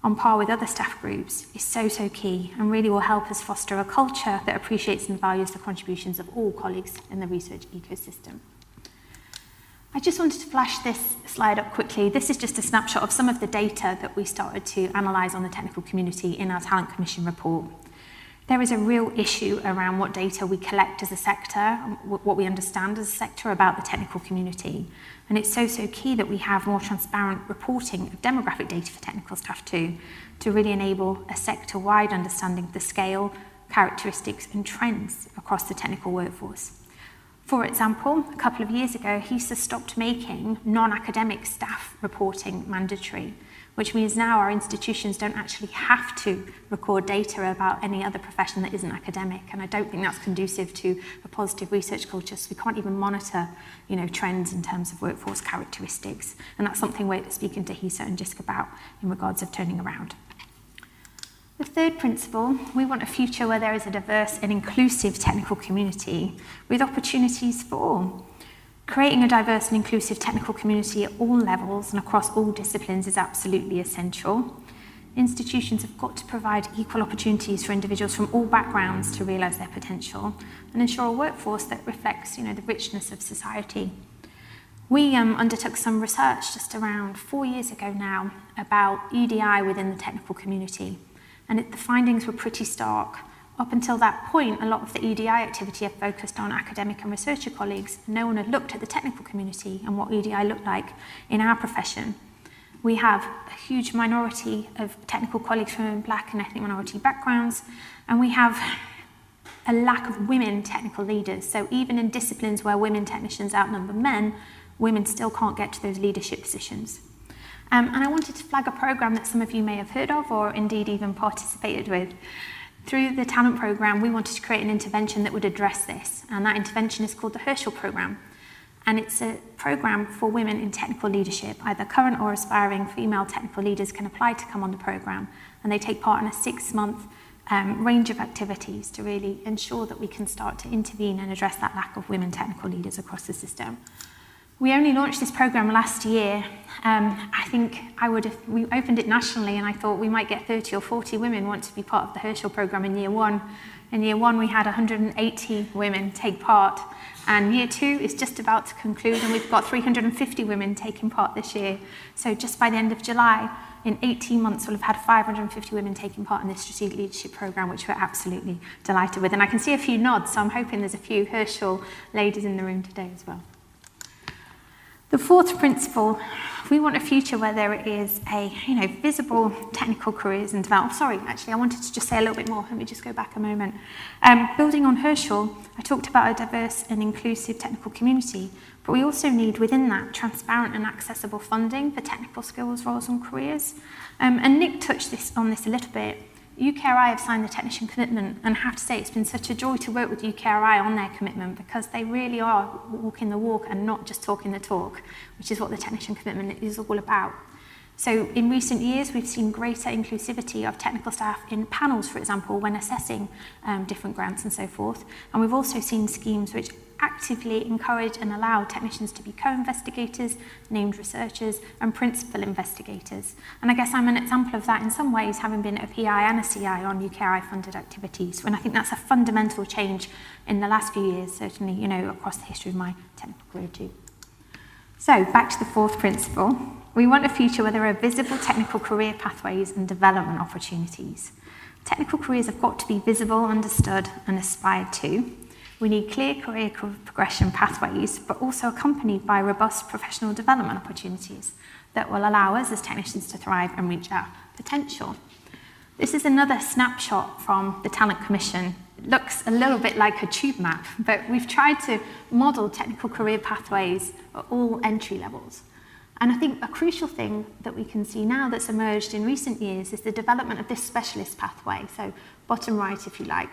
on par with other staff groups, is so key, and really will help us foster a culture that appreciates and values the contributions of all colleagues in the research ecosystem. I just wanted to flash this slide up quickly. This is just a snapshot of some of the data that we started to analyse on the technical community in our Talent Commission report. There is a real issue around what data we collect as a sector, what we understand as a sector about the technical community. And it's so key that we have more transparent reporting of demographic data for technical staff too, to really enable a sector-wide understanding of the scale, characteristics and trends across the technical workforce. For example, a couple of years ago, HESA stopped making non-academic staff reporting mandatory, which means now our institutions don't actually have to record data about any other profession that isn't academic. And I don't think that's conducive to a positive research culture, so we can't even monitor, trends in terms of workforce characteristics. And that's something we're speaking to HESA and JISC about in regards of turning around. The third principle, we want a future where there is a diverse and inclusive technical community with opportunities for all. Creating a diverse and inclusive technical community at all levels and across all disciplines is absolutely essential. Institutions have got to provide equal opportunities for individuals from all backgrounds to realise their potential and ensure a workforce that reflects, the richness of society. We undertook some research just around 4 years ago now about EDI within the technical community, and the findings were pretty stark. Up until that point, a lot of the EDI activity had focused on academic and researcher colleagues. No one had looked at the technical community and what EDI looked like in our profession. We have a huge minority of technical colleagues from Black and ethnic minority backgrounds, and we have a lack of women technical leaders. So even in disciplines where women technicians outnumber men, women still can't get to those leadership positions. And I wanted to flag a programme that some of you may have heard of or indeed even participated with. Through the talent programme, we wanted to create an intervention that would address this, and that intervention is called the Herschel programme. And it's a programme for women in technical leadership. Either current or aspiring female technical leaders can apply to come on the programme, and they take part in a 6-month range of activities to really ensure that we can start to intervene and address that lack of women technical leaders across the system. We only launched this programme last year. We opened it nationally, and I thought we might get 30 or 40 women want to be part of the Herschel programme in year one. In year one, we had 180 women take part, and year two is just about to conclude, and we've got 350 women taking part this year. So just by the end of July, in 18 months, we'll have had 550 women taking part in this strategic leadership programme, which we're absolutely delighted with. And I can see a few nods, so I'm hoping there's a few Herschel ladies in the room today as well. The fourth principle, we want a future where there is a visible technical careers and development. Sorry, actually, I wanted to just say a little bit more. Let me just go back a moment. Building on Herschel, I talked about a diverse and inclusive technical community, but we also need within that transparent and accessible funding for technical skills, roles and careers. And Nick touched on this a little bit. UKRI have signed the technician commitment, and I have to say it's been such a joy to work with UKRI on their commitment, because they really are walking the walk and not just talking the talk, which is what the technician commitment is all about. So in recent years, we've seen greater inclusivity of technical staff in panels, for example, when assessing different grants and so forth. And we've also seen schemes which actively encourage and allow technicians to be co-investigators, named researchers, and principal investigators. And I guess I'm an example of that in some ways, having been a PI and a CI on UKRI-funded activities, and I think that's a fundamental change in the last few years, certainly, across the history of my technical career too. So, back to the fourth principle. We want a future where there are visible technical career pathways and development opportunities. Technical careers have got to be visible, understood, and aspired to. We need clear career progression pathways, but also accompanied by robust professional development opportunities that will allow us as technicians to thrive and reach our potential. This is another snapshot from the Talent Commission. It looks a little bit like a tube map, but we've tried to model technical career pathways at all entry levels. And I think a crucial thing that we can see now that's emerged in recent years is the development of this specialist pathway, so bottom right if you like.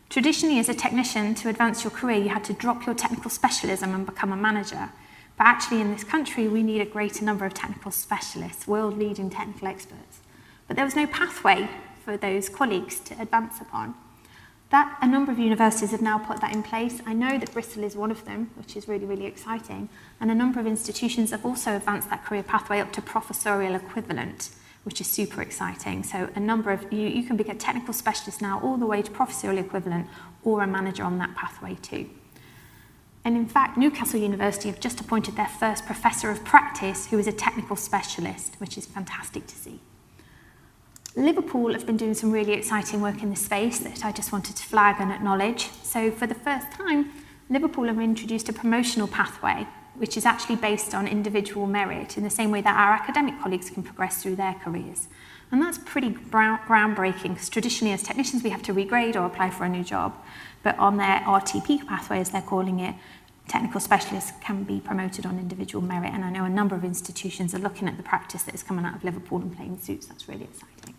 Traditionally, as a technician, to advance your career, you had to drop your technical specialism and become a manager. But actually, in this country, we need a greater number of technical specialists, world-leading technical experts. But there was no pathway for those colleagues to advance upon. A number of universities have now put that in place. I know that Bristol is one of them, which is really, really exciting. And a number of institutions have also advanced that career pathway up to professorial equivalent, which is super exciting. So a number of you can become a technical specialist now all the way to professorial equivalent or a manager on that pathway too. And in fact, Newcastle University have just appointed their first professor of practice who is a technical specialist, which is fantastic to see. Liverpool have been doing some really exciting work in this space that I just wanted to flag and acknowledge. So for the first time, Liverpool have introduced a promotional pathway, which is actually based on individual merit in the same way that our academic colleagues can progress through their careers. And that's pretty groundbreaking, because traditionally as technicians we have to regrade or apply for a new job. But on their RTP pathway, as they're calling it, technical specialists can be promoted on individual merit, and I know a number of institutions are looking at the practice that is coming out of Liverpool and playing suits. That's really exciting.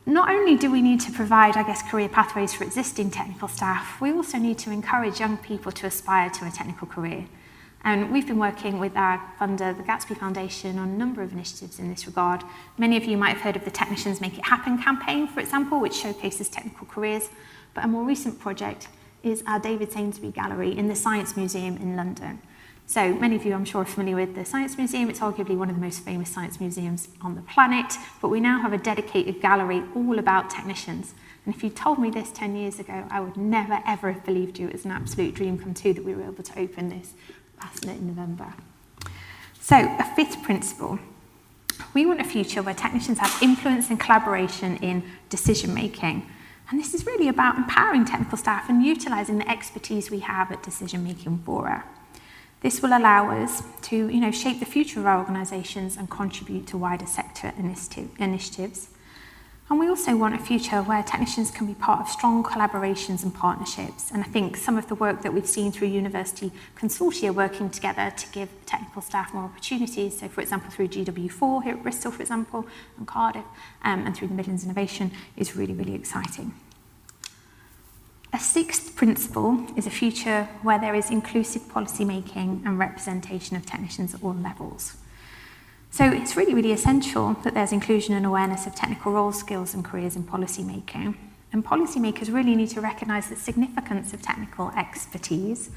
Not only do we need to provide, I guess, career pathways for existing technical staff, we also need to encourage young people to aspire to a technical career. And we've been working with our funder, the Gatsby Foundation, on a number of initiatives in this regard. Many of you might have heard of the Technicians Make It Happen campaign, for example, which showcases technical careers. But a more recent project is our David Sainsbury Gallery in the Science Museum in London. So many of you, I'm sure, are familiar with the Science Museum. It's arguably one of the most famous science museums on the planet, but we now have a dedicated gallery all about technicians. And if you told me this 10 years ago, I would never, ever have believed you. It was an absolute dream come true that we were able to open this in November. So, a fifth principle. We want a future where technicians have influence and collaboration in decision making. And this is really about empowering technical staff and utilising the expertise we have at decision making fora. This will allow us to shape the future of our organisations and contribute to wider sector initiatives. And we also want a future where technicians can be part of strong collaborations and partnerships. And I think some of the work that we've seen through university consortia working together to give technical staff more opportunities, so for example through GW4 here at Bristol, for example, and Cardiff, and through the Midlands Innovation, is really, really exciting. A sixth principle is a future where there is inclusive policy making and representation of technicians at all levels. So it's really, really essential that there's inclusion and awareness of technical roles, skills and careers in policy making. And policymakers really need to recognise the significance of technical expertise,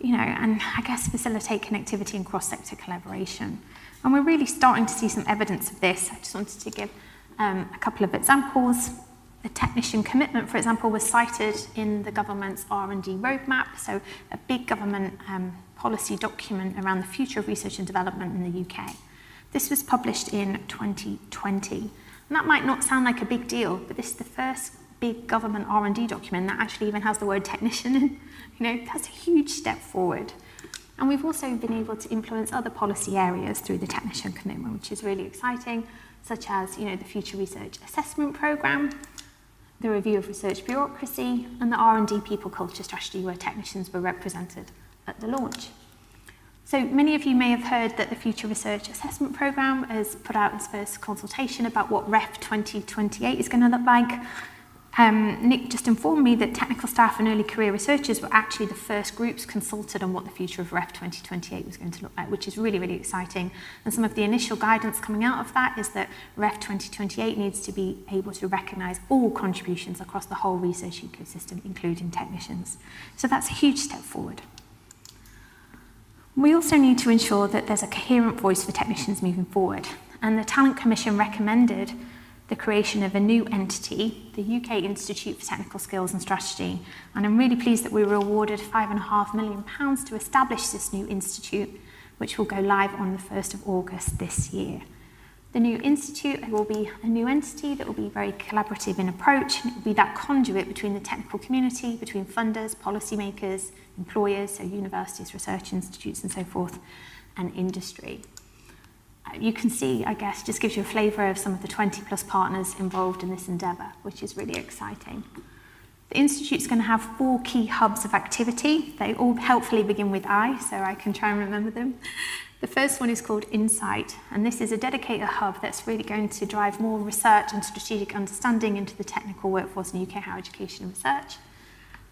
and I guess facilitate connectivity and cross-sector collaboration. And we're really starting to see some evidence of this. I just wanted to give a couple of examples. The technician commitment, for example, was cited in the government's R&D roadmap, so a big government policy document around the future of research and development in the UK. This was published in 2020. And that might not sound like a big deal, but this is the first big government R&D document that actually even has the word technician in. That's a huge step forward. And we've also been able to influence other policy areas through the technician commitment, which is really exciting, such as the Future Research Assessment Programme, the review of research bureaucracy, and the R&D people culture strategy where technicians were represented at the launch. So many of you may have heard that the Future Research Assessment Programme has put out its first consultation about what REF 2028 is going to look like. Nick just informed me that technical staff and early career researchers were actually the first groups consulted on what the future of REF 2028 was going to look like, which is really, really exciting. And some of the initial guidance coming out of that is that REF 2028 needs to be able to recognise all contributions across the whole research ecosystem, including technicians. So that's a huge step forward. We also need to ensure that there's a coherent voice for technicians moving forward. And the Talent Commission recommended the creation of a new entity, the UK Institute for Technical Skills and Strategy. And I'm really pleased that we were awarded £5.5 million to establish this new institute, which will go live on the 1st of August this year. The new institute will be a new entity that will be very collaborative in approach, and it will be that conduit between the technical community, between funders, policymakers, employers, so universities, research institutes and so forth, and industry. You can see, I guess, just gives you a flavour of some of the 20 plus partners involved in this endeavour, which is really exciting. The Institute's going to have 4 key hubs of activity. They all helpfully begin with I, so I can try and remember them. The first one is called Insight, and this is a dedicated hub that's really going to drive more research and strategic understanding into the technical workforce in UK higher education and research.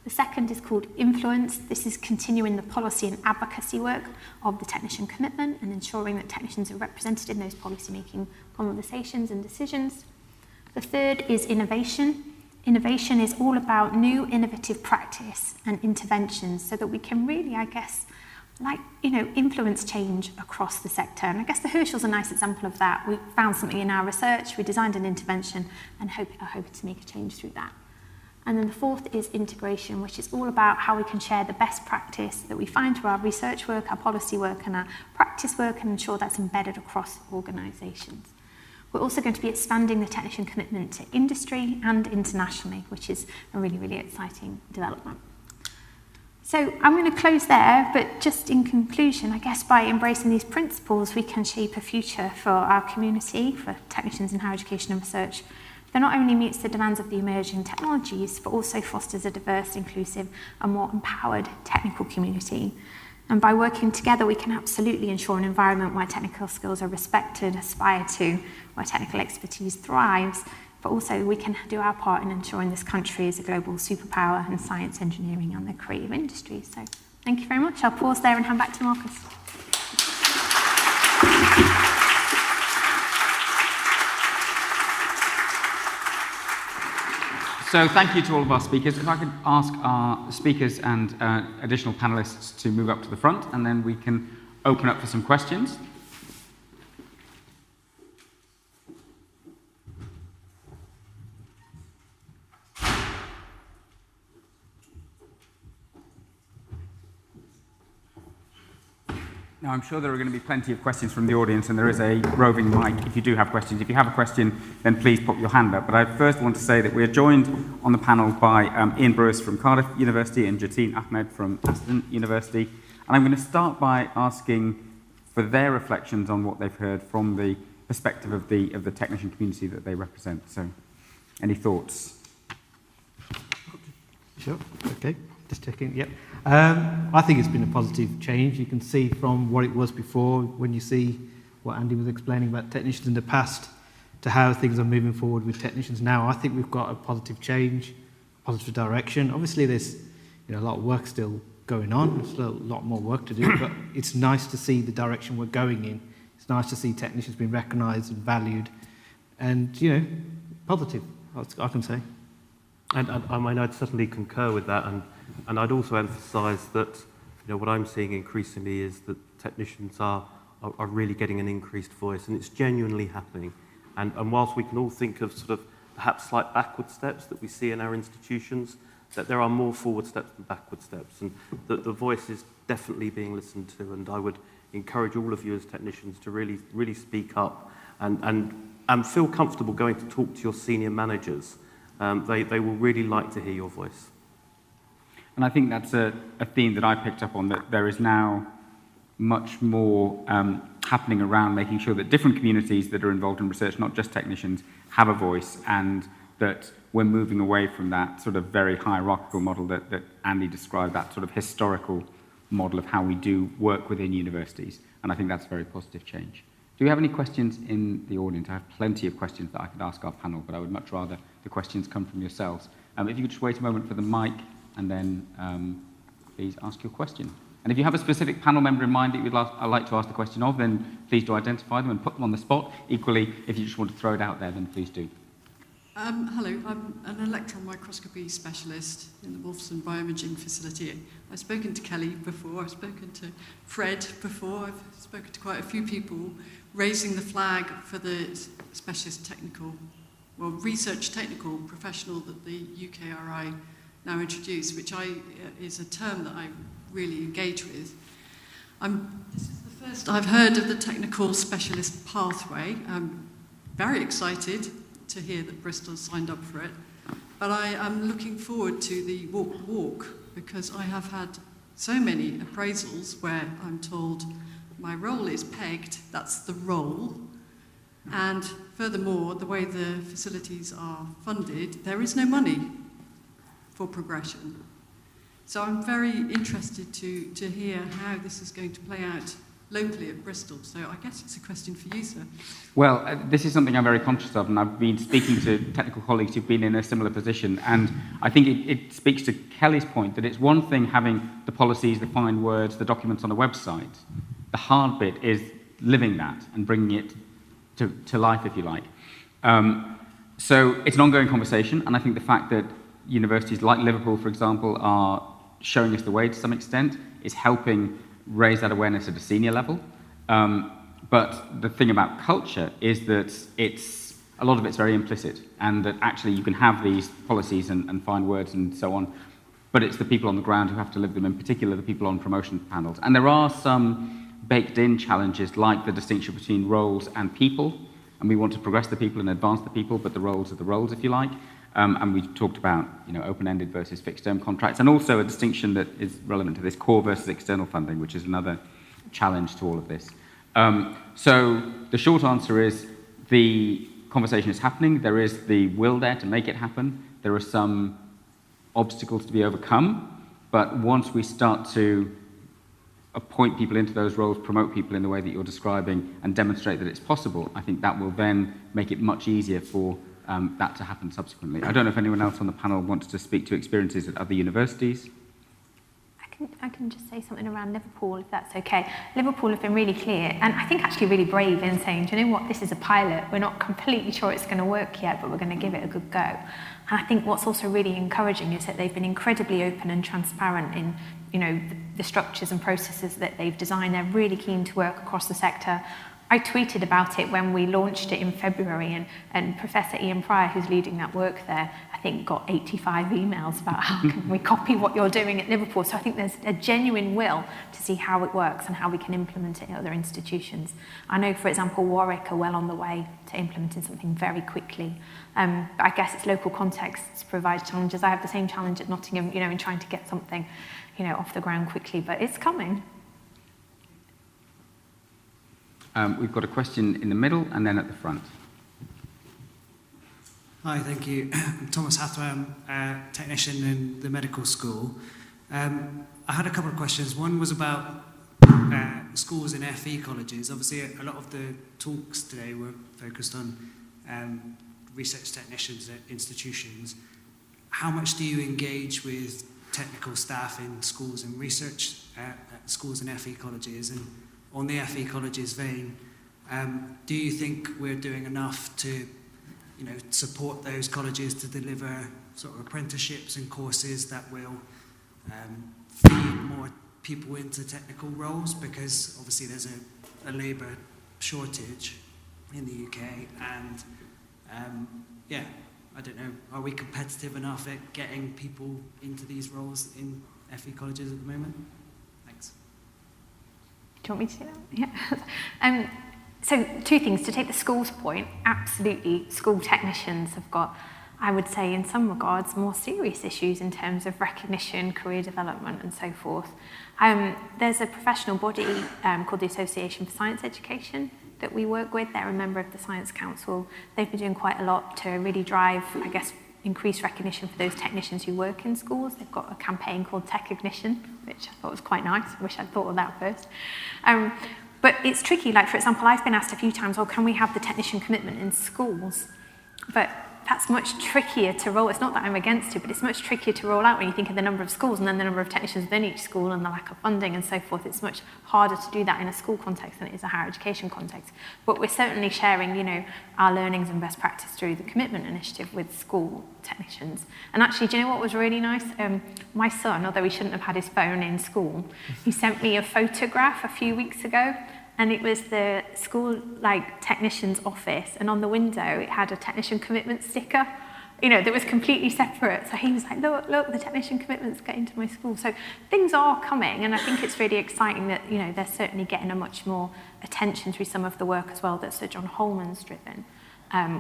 The second is called Influence. This is continuing the policy and advocacy work of the technician commitment and ensuring that technicians are represented in those policy-making conversations and decisions. The third is Innovation. Innovation is all about new innovative practice and interventions so that we can really, I guess, influence change across the sector. And I guess the Herschel's a nice example of that. We found something in our research, we designed an intervention and are hoping to make a change through that. And then the fourth is Integration, which is all about how we can share the best practice that we find through our research work, our policy work and our practice work and ensure that's embedded across organisations. We're also going to be expanding the technician commitment to industry and internationally, which is a really, really exciting development. So I'm going to close there, but just in conclusion, I guess by embracing these principles, we can shape a future for our community, for technicians in higher education and research, that not only meets the demands of the emerging technologies, but also fosters a diverse, inclusive, and more empowered technical community. And by working together, we can absolutely ensure an environment where technical skills are respected, aspired to, where technical expertise thrives, but also we can do our part in ensuring this country is a global superpower in science, engineering, and the creative industries. So thank you very much. I'll pause there and hand back to Marcus. So thank you to all of our speakers. If I could ask our speakers and additional panelists to move up to the front, and then we can open up for some questions. Now, I'm sure there are going to be plenty of questions from the audience, and there is a roving mic if you do have questions. If you have a question, then please put your hand up. But I first want to say that we are joined on the panel by Ian Brewis from Cardiff University and Jatin Ahmed from Aston University. And I'm going to start by asking for their reflections on what they've heard from the perspective of the technician community that they represent. So, any thoughts? Sure, okay, just checking, yep. I think it's been a positive change. You can see from what it was before, when you see what Andy was explaining about technicians in the past, to how things are moving forward with technicians now. I think we've got a positive change, positive direction. Obviously, there's a lot of work still going on. There's still a lot more work to do, but it's nice to see the direction we're going in. It's nice to see technicians being recognised and valued, and positive, I can say. And I mean, I'd certainly concur with that, and I'd also emphasise that what I'm seeing increasingly is that technicians are really getting an increased voice, and it's genuinely happening. And whilst we can all think of sort of perhaps slight backward steps that we see in our institutions, that there are more forward steps than backward steps, and that the voice is definitely being listened to. And I would encourage all of you as technicians to really speak up and feel comfortable going to talk to your senior managers. They will really like to hear your voice. And I think that's a theme that I picked up on, that there is now much more happening around making sure that different communities that are involved in research, not just technicians, have a voice, and that we're moving away from that sort of very hierarchical model that Andy described, that sort of historical model of how we do work within universities. And I think that's a very positive change. Do we have any questions in the audience? I have plenty of questions that I could ask our panel, but I would much rather the questions come from yourselves. If you could just wait a moment for the mic, and then please ask your question. And if you have a specific panel member in mind that you'd like to ask the question of, then please do identify them and put them on the spot. Equally, if you just want to throw it out there, then please do. Hello, I'm an electron microscopy specialist in the Wolfson Bioimaging Facility. I've spoken to Kelly before, I've spoken to Fred before, I've spoken to quite a few people raising the flag for the specialist technical, well, research technical professional that the UKRI now introduced, which is a term that I really engage with. This is the first I've heard of the technical specialist pathway. I'm very excited to hear that Bristol signed up for it, but I am looking forward to the walk the walk, because I have had so many appraisals where I'm told my role is pegged, that's the role, and furthermore, the way the facilities are funded, there is no money for progression. So I'm very interested to hear how this is going to play out locally at Bristol. So I guess it's a question for you, sir. Well, this is something I'm very conscious of, and I've been speaking to technical colleagues who've been in a similar position, and I think it speaks to Kelly's point that it's one thing having the policies, the fine words, the documents on a website. The hard bit is living that and bringing it to life, if you like. So it's an ongoing conversation, and I think the fact that universities like Liverpool, for example, are showing us the way to some extent is helping raise that awareness at a senior level. But the thing about culture is that a lot of it's very implicit, and that actually you can have these policies and fine words and so on, but it's the people on the ground who have to live them, in particular the people on promotion panels. And there are some baked-in challenges, like the distinction between roles and people, and we want to progress the people and advance the people, but the roles are the roles, if you like. And we talked about open-ended versus fixed-term contracts, and also a distinction that is relevant to this, core versus external funding, which is another challenge to all of this. So the short answer is the conversation is happening. There is the will there to make it happen. There are some obstacles to be overcome. But once we start to appoint people into those roles, promote people in the way that you're describing, and demonstrate that it's possible, I think that will then make it much easier for that to happen subsequently. I don't know if anyone else on the panel wants to speak to experiences at other universities. I can just say something around Liverpool, if that's okay. Liverpool have been really clear, and I think actually really brave in saying, do you know what, this is a pilot. We're not completely sure it's going to work yet, but we're going to give it a good go. And I think what's also really encouraging is that they've been incredibly open and transparent in, the structures and processes that they've designed. They're really keen to work across the sector. I tweeted about it when we launched it in February, and Professor Ian Pryor, who's leading that work there, I think got 85 emails about how can we copy what you're doing at Liverpool. So I think there's a genuine will to see how it works and how we can implement it in other institutions. I know, for example, Warwick are well on the way to implementing something very quickly. But I guess it's local contexts provide challenges. I have the same challenge at Nottingham, in trying to get something, off the ground quickly, but it's coming. We've got a question in the middle and then at the front. Hi, thank you. I'm Thomas Hathaway, I'm a technician in the medical school. I had a couple of questions. One was about schools and FE colleges. Obviously, a lot of the talks today were focused on research technicians at institutions. How much do you engage with technical staff in schools and research schools and FE colleges? And on the FE colleges vein, do you think we're doing enough to support those colleges to deliver sort of apprenticeships and courses that will feed more people into technical roles? Because obviously there's a labour shortage in the UK, and I don't know, are we competitive enough at getting people into these roles in FE colleges at the moment? Thanks. Do you want me to say that? Yeah. So 2 things. To take the schools point, absolutely, school technicians have got, I would say, in some regards, more serious issues in terms of recognition, career development, and so forth. There's a professional body called the Association for Science Education that we work with. They're a member of the Science Council. They've been doing quite a lot to really drive, I guess, increased recognition for those technicians who work in schools. They've got a campaign called Tech Ignition, which I thought was quite nice. I wish I'd thought of that first. But it's tricky. Like, for example, I've been asked a few times, can we have the technician commitment in schools? But that's much trickier to roll. It's not that I'm against it, but it's much trickier to roll out when you think of the number of schools and then the number of technicians within each school and the lack of funding and so forth. It's much harder to do that in a school context than it is a higher education context. But we're certainly sharing, our learnings and best practice through the commitment initiative with school technicians. And actually, do you know what was really nice? My son, although he shouldn't have had his phone in school, he sent me a photograph a few weeks ago, and it was the school technician's office, and on the window it had a technician commitment sticker, that was completely separate. So he was like, look, the technician commitment's getting to my school. So things are coming, and I think it's really exciting that, they're certainly getting a much more attention through some of the work as well that Sir John Holman's driven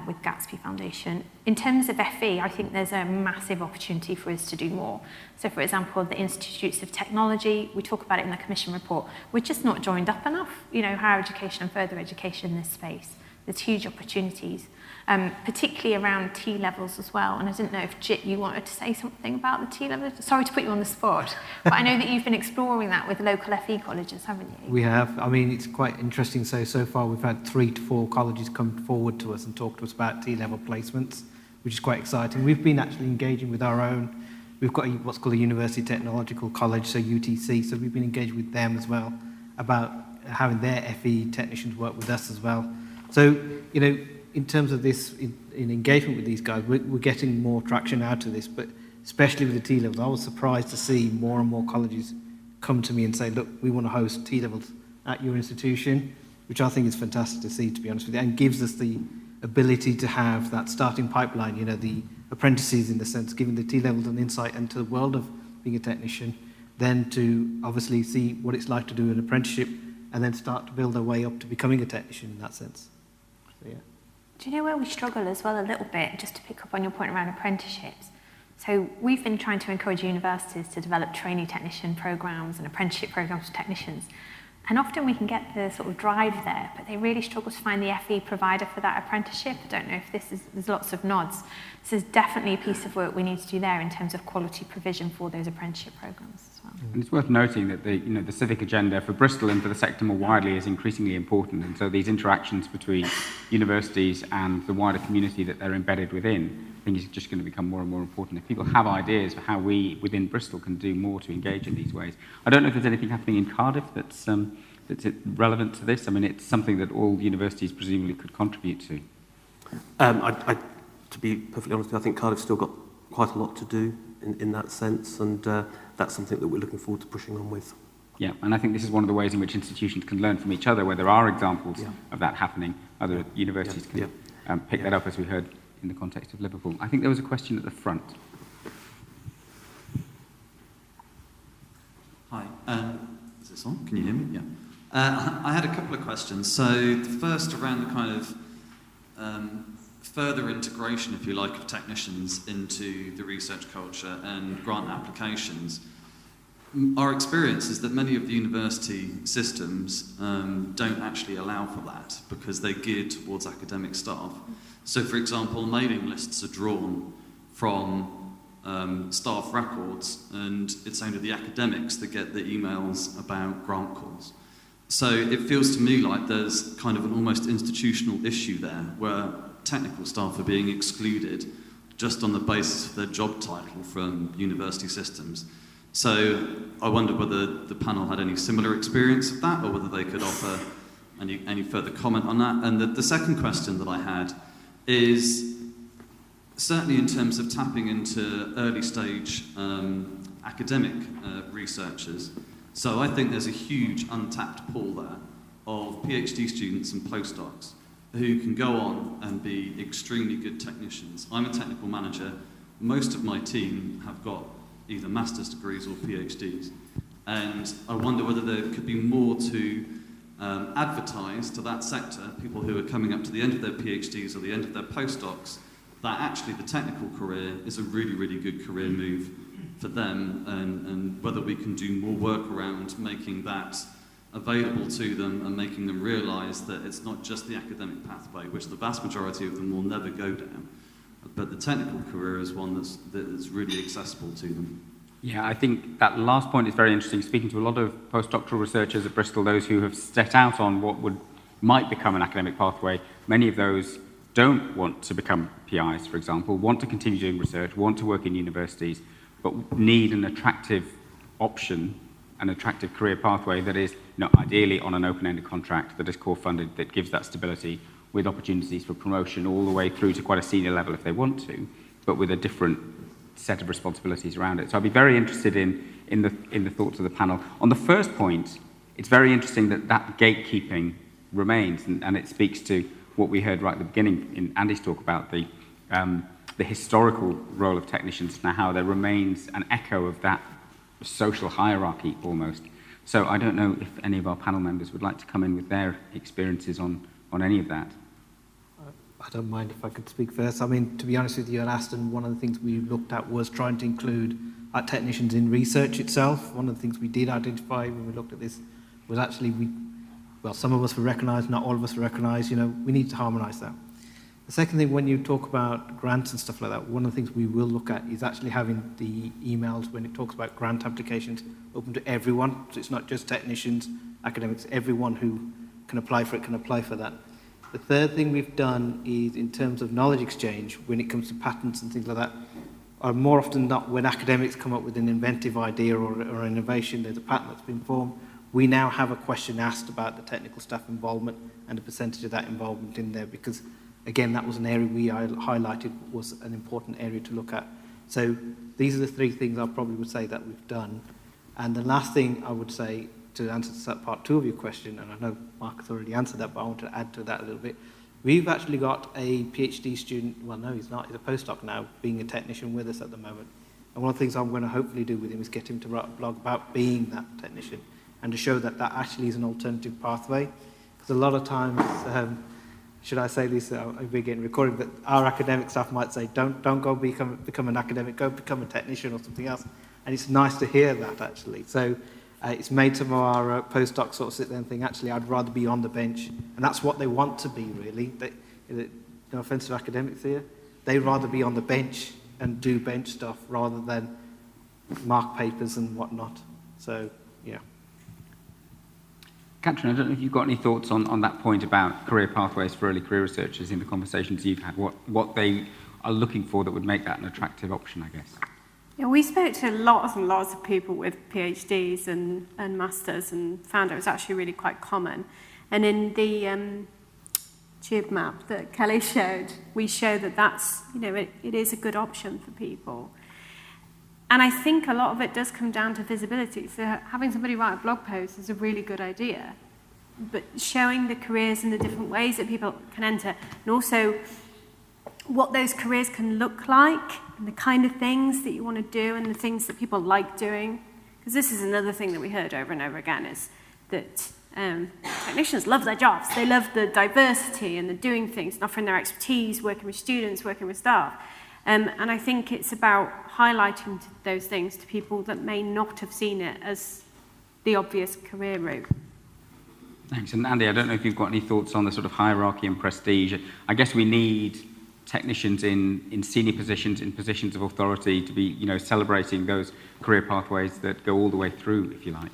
with Gatsby Foundation. In terms of FE, I think there's a massive opportunity for us to do more. So, for example, the Institutes of Technology, we talk about it in the Commission report, we're just not joined up enough, higher education and further education in this space. There's huge opportunities, particularly around T-levels as well. And I didn't know if, Jit, you wanted to say something about the T-levels. Sorry to put you on the spot, but I know that you've been exploring that with local FE colleges, haven't you? We have. I mean, it's quite interesting. So far we've had 3 to 4 colleges come forward to us and talk to us about T-level placements, which is quite exciting. We've been actually engaging with our own. We've got what's called a University Technological College, so UTC, so we've been engaged with them as well about having their FE technicians work with us as well. So, in terms of this, in engagement with these guys, we're getting more traction out of this, but especially with the T-levels, I was surprised to see more and more colleges come to me and say, look, we want to host T-levels at your institution, which I think is fantastic to see, to be honest with you, and gives us the ability to have that starting pipeline, the apprentices in the sense, giving the T-levels an insight into the world of being a technician, then to obviously see what it's like to do an apprenticeship, and then start to build their way up to becoming a technician in that sense. So, yeah. Do you know where we struggle as well a little bit, just to pick up on your point around apprenticeships? So we've been trying to encourage universities to develop trainee technician programs and apprenticeship programs for technicians. And often we can get the sort of drive there, but they really struggle to find the FE provider for that apprenticeship. I don't know if there's lots of nods. This is definitely a piece of work we need to do there in terms of quality provision for those apprenticeship programs as well. And it's worth noting that the civic agenda for Bristol and for the sector more widely is increasingly important. And so these interactions between universities and the wider community that they're embedded within, I think is just going to become more and more important. If people have ideas for how we within Bristol can do more to engage in these ways. I don't know if there's anything happening in Cardiff that's relevant to this. I mean, it's something that all universities presumably could contribute to. To be perfectly honest, I think Cardiff's still got quite a lot to do in that sense, and that's something that we're looking forward to pushing on with. Yeah, and I think this is one of the ways in which institutions can learn from each other, where there are examples of that happening. Other universities can pick that up, as we heard in the context of Liverpool. I think there was a question at the front. Hi, is this on? Can you hear me? Yeah. I had a couple of questions. So the first around the kind of further integration, if you like, of technicians into the research culture and grant applications. Our experience is that many of the university systems don't actually allow for that because they're geared towards academic staff. So, for example, mailing lists are drawn from staff records, and it's only the academics that get the emails about grant calls. So it feels to me like there's kind of an almost institutional issue there where technical staff are being excluded just on the basis of their job title from university systems. So I wonder whether the panel had any similar experience of that, or whether they could offer any further comment on that. And the second question that I had is certainly in terms of tapping into early stage academic researchers. So I think there's a huge untapped pool there of PhD students and postdocs who can go on and be extremely good technicians. I'm a technical manager. Most of my team have got either master's degrees or PhDs. And I wonder whether there could be more to advertise to that sector, people who are coming up to the end of their PhDs or the end of their postdocs, that actually the technical career is a really, really good career move for them, and whether we can do more work around making that available to them and making them realise that it's not just the academic pathway, which the vast majority of them will never go down, but the technical career is one that's really accessible to them. Yeah, I think that last point is very interesting. Speaking to a lot of postdoctoral researchers at Bristol, those who have set out on what might become an academic pathway, many of those don't want to become PIs, for example, want to continue doing research, want to work in universities, but need an attractive option, an attractive career pathway that is, ideally on an open-ended contract that is core funded, that gives that stability with opportunities for promotion all the way through to quite a senior level if they want to, but with a different set of responsibilities around it. So I'd be very interested in the thoughts of the panel. On the first point, it's very interesting that gatekeeping remains, and it speaks to what we heard right at the beginning in Andy's talk about the historical role of technicians, and how there remains an echo of that social hierarchy almost. So I don't know if any of our panel members would like to come in with their experiences on any of that. I don't mind if I could speak first. I mean, to be honest with you, at Aston, one of the things we looked at was trying to include our technicians in research itself. One of the things we did identify when we looked at this was actually some of us were recognised, not all of us were recognised. We need to harmonise that. The second thing, when you talk about grants and stuff like that, one of the things we will look at is actually having the emails when it talks about grant applications open to everyone. So it's not just technicians, academics, everyone who can apply for it can apply for that. The third thing we've done is in terms of knowledge exchange, when it comes to patents and things like that, are more often not when academics come up with an inventive idea or an innovation, there's a patent that's been formed, we now have a question asked about the technical staff involvement and the percentage of that involvement in there, because again, that was an area we highlighted was an important area to look at. So these are the three things I probably would say that we've done. And the last thing I would say, to answer part two of your question, and I know Mark has already answered that, but I want to add to that a little bit. We've actually got a PhD student, well, no, he's not, he's a postdoc now, being a technician with us at the moment. And one of the things I'm going to hopefully do with him is get him to write a blog about being that technician and to show that that actually is an alternative pathway. Because a lot of times, should I say this, we're getting recorded, but our academic staff might say, don't go become an academic, go become a technician or something else. And it's nice to hear that, actually. So It's made some of our postdocs sort of sit there and think, actually, I'd rather be on the bench. And that's what they want to be, really. No offence to academics here. They'd rather be on the bench and do bench stuff rather than mark papers and whatnot. So, yeah. Katrin, I don't know if you've got any thoughts on that point about career pathways for early career researchers in the conversations you've had, what they are looking for that would make that an attractive option, I guess. Yeah, we spoke to lots and lots of people with PhDs and masters and found it was actually really quite common. And in the GIB map that Kelly showed, we show that that's, it is a good option for people. And I think a lot of it does come down to visibility. So having somebody write a blog post is a really good idea. But showing the careers and the different ways that people can enter, and also what those careers can look like, and the kind of things that you want to do, and the things that people like doing. Because this is another thing that we heard over and over again, is that technicians love their jobs. They love the diversity and the doing things, and offering their expertise, working with students, working with staff. And I think it's about highlighting those things to people that may not have seen it as the obvious career route. Thanks. And Andy, I don't know if you've got any thoughts on the sort of hierarchy and prestige. I guess we need technicians in senior positions, in positions of authority, to be, celebrating those career pathways that go all the way through, if you like.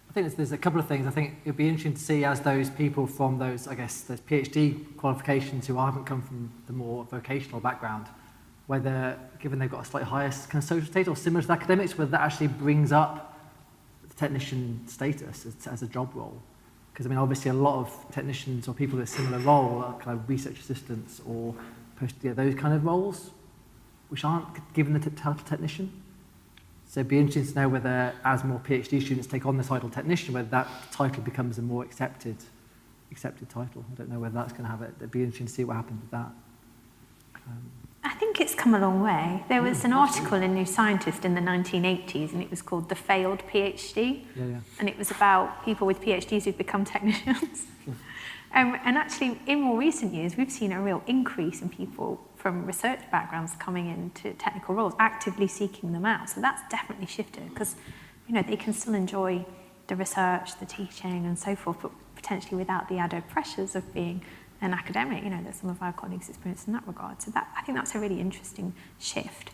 I think there's a couple of things. I think it'd be interesting to see as those people from those PhD qualifications who haven't come from the more vocational background, whether, given they've got a slightly higher kind of social status or similar to academics, whether that actually brings up the technician status as a job role. Because, obviously a lot of technicians or people with a similar role are kind of research assistants or those kind of roles, which aren't given the title technician. So it'd be interesting to know whether, as more PhD students take on the title technician, whether that title becomes a more accepted title. I don't know whether that's going to have it. It'd be interesting to see what happens with that. I think it's come a long way. There was an article in New Scientist in the 1980s, and it was called The Failed PhD. Yeah. And it was about people with PhDs who've become technicians. And actually, in more recent years, we've seen a real increase in people from research backgrounds coming into technical roles, actively seeking them out. So that's definitely shifted, because they can still enjoy the research, the teaching, and so forth, but potentially without the added pressures of being an academic, that some of our colleagues experience in that regard. So I think that's a really interesting shift.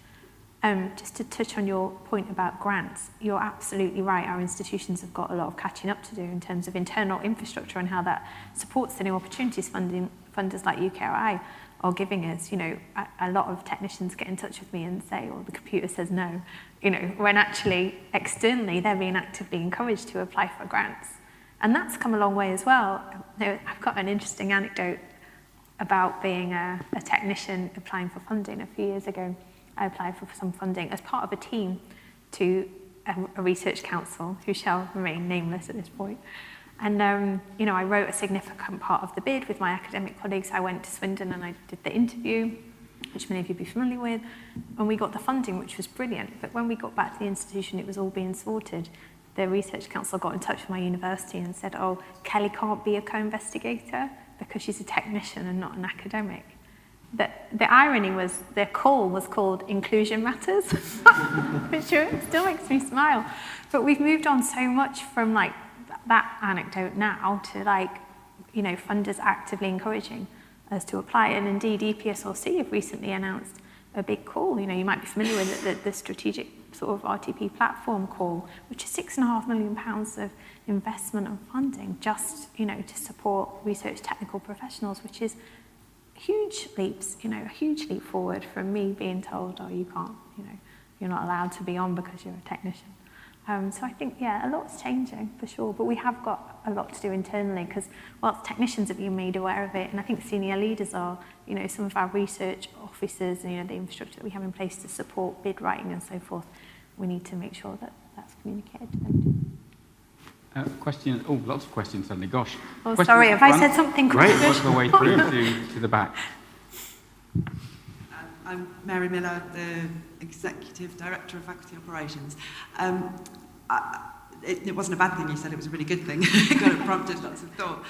Just to touch on your point about grants, you're absolutely right. Our institutions have got a lot of catching up to do in terms of internal infrastructure and how that supports the new opportunities funders like UKRI are giving us. A lot of technicians get in touch with me and say, well, the computer says no, when actually externally they're being actively encouraged to apply for grants. And that's come a long way as well. I've got an interesting anecdote about being a technician applying for funding. A few years ago, I applied for some funding as part of a team to a research council, who shall remain nameless at this point. And, I wrote a significant part of the bid with my academic colleagues. I went to Swindon and I did the interview, which many of you will be familiar with, and we got the funding, which was brilliant. But when we got back to the institution, it was all being sorted. The research council got in touch with my university and said, oh, Kelly can't be a co-investigator because she's a technician and not an academic. The irony was their call was called Inclusion Matters, which still makes me smile. But we've moved on so much from that anecdote now to funders actively encouraging us to apply. And indeed, EPSRC have recently announced a big call. You might be familiar with the strategic sort of RTP platform call, which is £6.5 million of investment and funding just, to support research technical professionals, which is huge leaps, a huge leap forward from me being told, oh, you can't, you're not allowed to be on because you're a technician. So I think, a lot's changing for sure, but we have got a lot to do internally because, technicians have been made aware of it, and I think senior leaders are, some of our research officers and, the infrastructure that we have in place to support bid writing and so forth. We need to make sure that that's communicated. Question. Oh, lots of questions suddenly. Gosh. Oh, sorry, have I said something great? Work my way through to the back. I'm Mary Miller, the Executive Director of Faculty Operations. It wasn't a bad thing you said, it was a really good thing. It prompted lots of thought.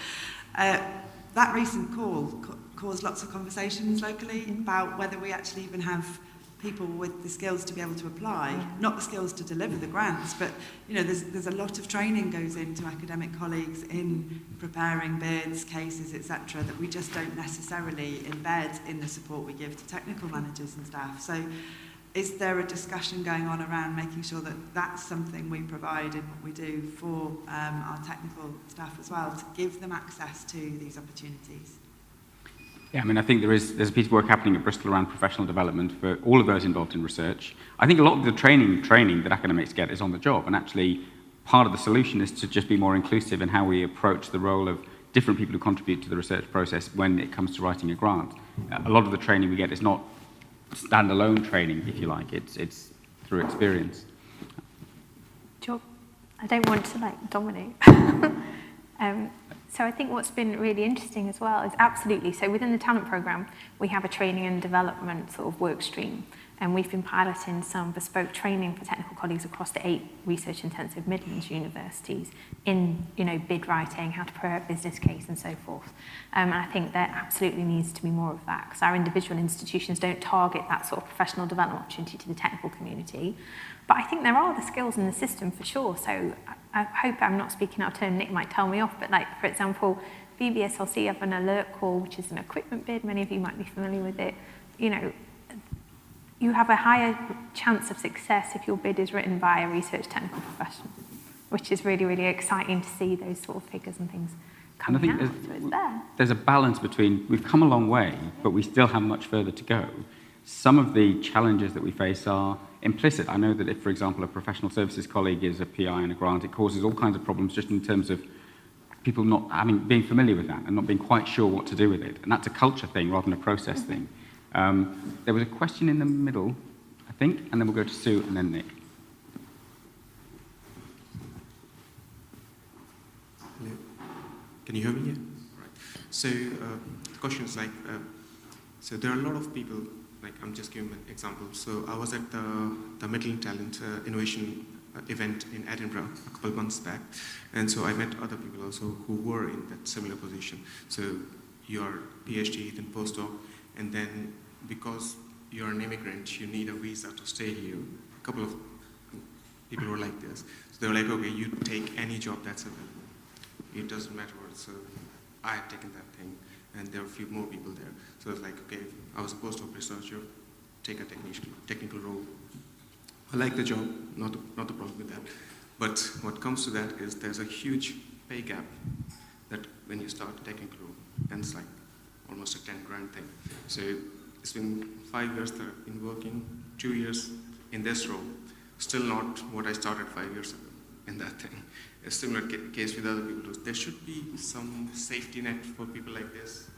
That recent call caused lots of conversations locally about whether we actually even have people with the skills to be able to apply, not the skills to deliver the grants, but there's a lot of training goes into academic colleagues in preparing bids, cases, etc., that we just don't necessarily embed in the support we give to technical managers and staff. So is there a discussion going on around making sure that that's something we provide in what we do for our technical staff as well, to give them access to these opportunities? Yeah, I mean, I think there's a piece of work happening at Bristol around professional development for all of those involved in research. I think a lot of the training that academics get is on the job, and actually part of the solution is to just be more inclusive in how we approach the role of different people who contribute to the research process when it comes to writing a grant. A lot of the training we get is not standalone training, if you like. It's through experience. I don't want to dominate. So I think what's been really interesting as well is absolutely, so within the talent programme, we have a training and development sort of work stream, and we've been piloting some bespoke training for technical colleagues across the 8 research-intensive Midlands universities in, bid writing, how to prepare a business case and so forth. And I think there absolutely needs to be more of that, because our individual institutions don't target that sort of professional development opportunity to the technical community. But I think there are the skills in the system for sure. So I hope I'm not speaking out of turn, Nick might tell me off, but for example, VBSLC have an alert call, which is an equipment bid. Many of you might be familiar with it. You have a higher chance of success if your bid is written by a research technical professional, which is really, really exciting to see those sort of figures and things coming out. So it's there. There's a balance between, we've come a long way, but we still have much further to go. Some of the challenges that we face are implicit. I know that if, for example, a professional services colleague is a PI in a grant, it causes all kinds of problems just in terms of people not being familiar with that and not being quite sure what to do with it. And that's a culture thing rather than a process thing. There was a question in the middle, I think, and then we'll go to Sue and then Nick. Hello. Can you hear me? Yeah? Right. So the question is so there are a lot of people, I'm just giving an example. So I was at the Midland Talent Innovation event in Edinburgh a couple of months back, and so I met other people also who were in that similar position. So you're PhD, then postdoc, and then because you're an immigrant, you need a visa to stay here. A couple of people were like this. So they were like, okay, you take any job that's available. It doesn't matter what. So I had taken that thing, and there were a few more people there. So it was like, okay, I was a postdoc researcher, take a technical role. I like the job, not the problem with that. But what comes to that is there's a huge pay gap that when you start a technical role, and it's like almost a 10 grand thing. So it's been 5 years that I've been working, 2 years in this role, still not what I started 5 years ago in that thing. A similar case with other people. There should be some safety net for people like this,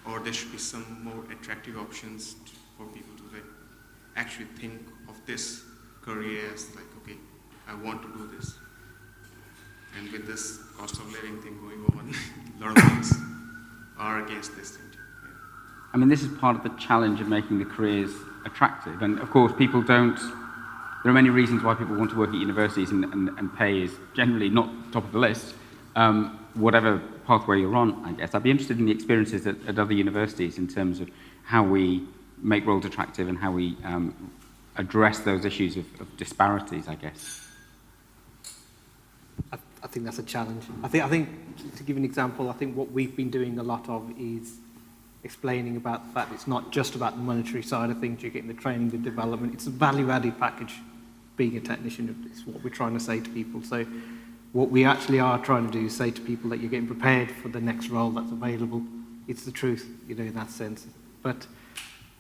or there should be some more attractive options for people to actually think of this career as okay, I want to do this. And with this cost of living thing going on, a lot of things are against this thing. I mean, this is part of the challenge of making the careers attractive. And of course, there are many reasons why people want to work at universities, and pay is generally not top of the list. Whatever pathway you're on, I guess. I'd be interested in the experiences at other universities in terms of how we make roles attractive and how we address those issues of disparities, I guess. I think that's a challenge. I think to give an example, I think what we've been doing a lot of is explaining about the fact it's not just about the monetary side of things. You're getting the training, the development. It's a value-added package. Being a technician is what we're trying to say to people. So what we actually are trying to do is say to people that you're getting prepared for the next role that's available. It's the truth, in that sense. But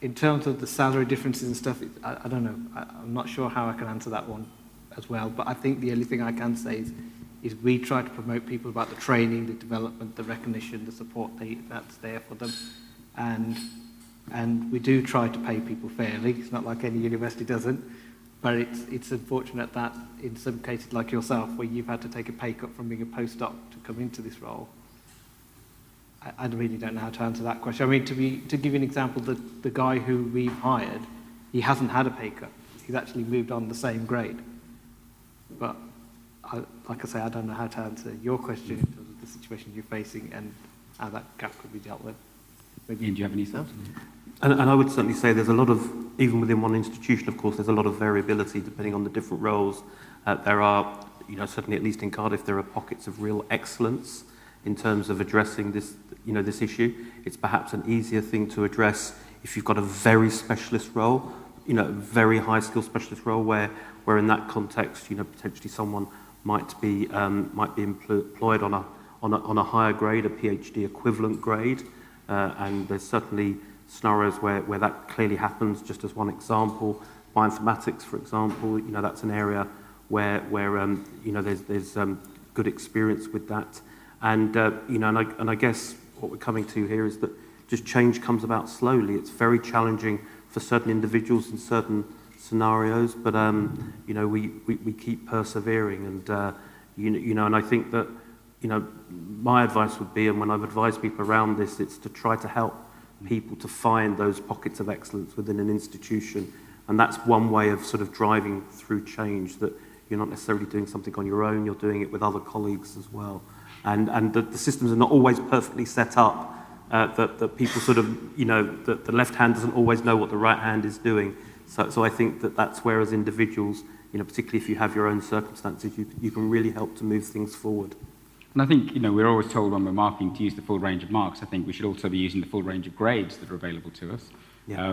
in terms of the salary differences and stuff, I don't know. I'm not sure how I can answer that one as well. But I think the only thing I can say is we try to promote people about the training, the development, the recognition, the support that's there for them. And we do try to pay people fairly. It's not like any university doesn't. But it's unfortunate that in some cases like yourself, where you've had to take a pay cut from being a postdoc to come into this role, I really don't know how to answer that question. I mean, to give you an example, the guy who we've hired, he hasn't had a pay cut. He's actually moved on the same grade. But like I say, I don't know how to answer your question in terms of the situation you're facing and how that gap could be dealt with. Maybe. Ian, do you have any thoughts? And I would certainly say there's a lot of, even within one institution, of course, there's a lot of variability depending on the different roles. There are, certainly at least in Cardiff, there are pockets of real excellence in terms of addressing this, this issue. It's perhaps an easier thing to address if you've got a very specialist role, a very high skill specialist role where in that context, potentially someone might be employed on a higher grade, a PhD equivalent grade, and there's certainly scenarios where that clearly happens. Just as one example, bioinformatics, for example, that's an area where there's good experience with that, and I guess what we're coming to here is that just change comes about slowly. It's very challenging for certain individuals in certain scenarios, but we keep persevering, and and I think that my advice would be, and when I've advised people around this, it's to try to help people to find those pockets of excellence within an institution, and that's one way of sort of driving through change, that you're not necessarily doing something on your own, you're doing it with other colleagues as well, and the systems are not always perfectly set up, that people sort of, that the left hand doesn't always know what the right hand is doing. So I think that's where, as individuals, particularly if you have your own circumstances, you can really help to move things forward. And I think, we're always told when we're marking to use the full range of marks. I think we should also be using the full range of grades that are available to us. Yeah.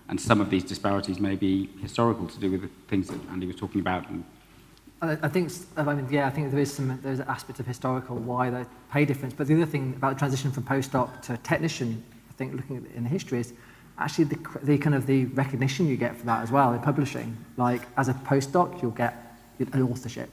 And some of these disparities may be historical, to do with the things that Andy was talking about. And I think there's an aspect of historical why the pay difference. But the other thing about the transition from postdoc to technician, I think looking at it in history, is actually the kind of the recognition you get for that as well in publishing. Like as a postdoc, you'll get an authorship.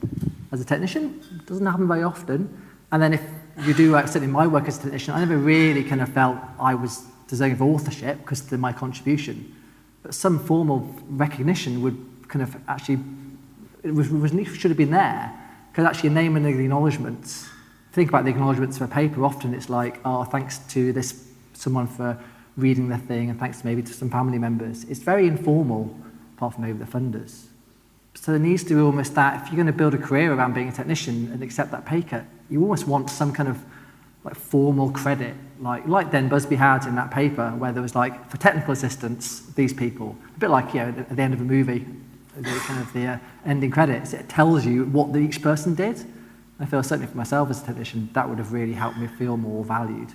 As a technician, it doesn't happen very often. And then if you do, certainly my work as a technician, I never really kind of felt I was deserving of authorship because of my contribution. But some form of recognition would kind of actually, should have been there. Because actually a name and the acknowledgements, think about the acknowledgements for a paper, often it's like, oh, thanks to someone for reading the thing, and thanks maybe to some family members. It's very informal, apart from maybe the funders. So there needs to be almost that, if you're going to build a career around being a technician and accept that pay cut, you almost want some kind of like formal credit, like then Busby had in that paper, where there was like, for technical assistants, these people, a bit like, at the end of a movie, the ending credits, it tells you what each person did. I feel certainly for myself as a technician, that would have really helped me feel more valued,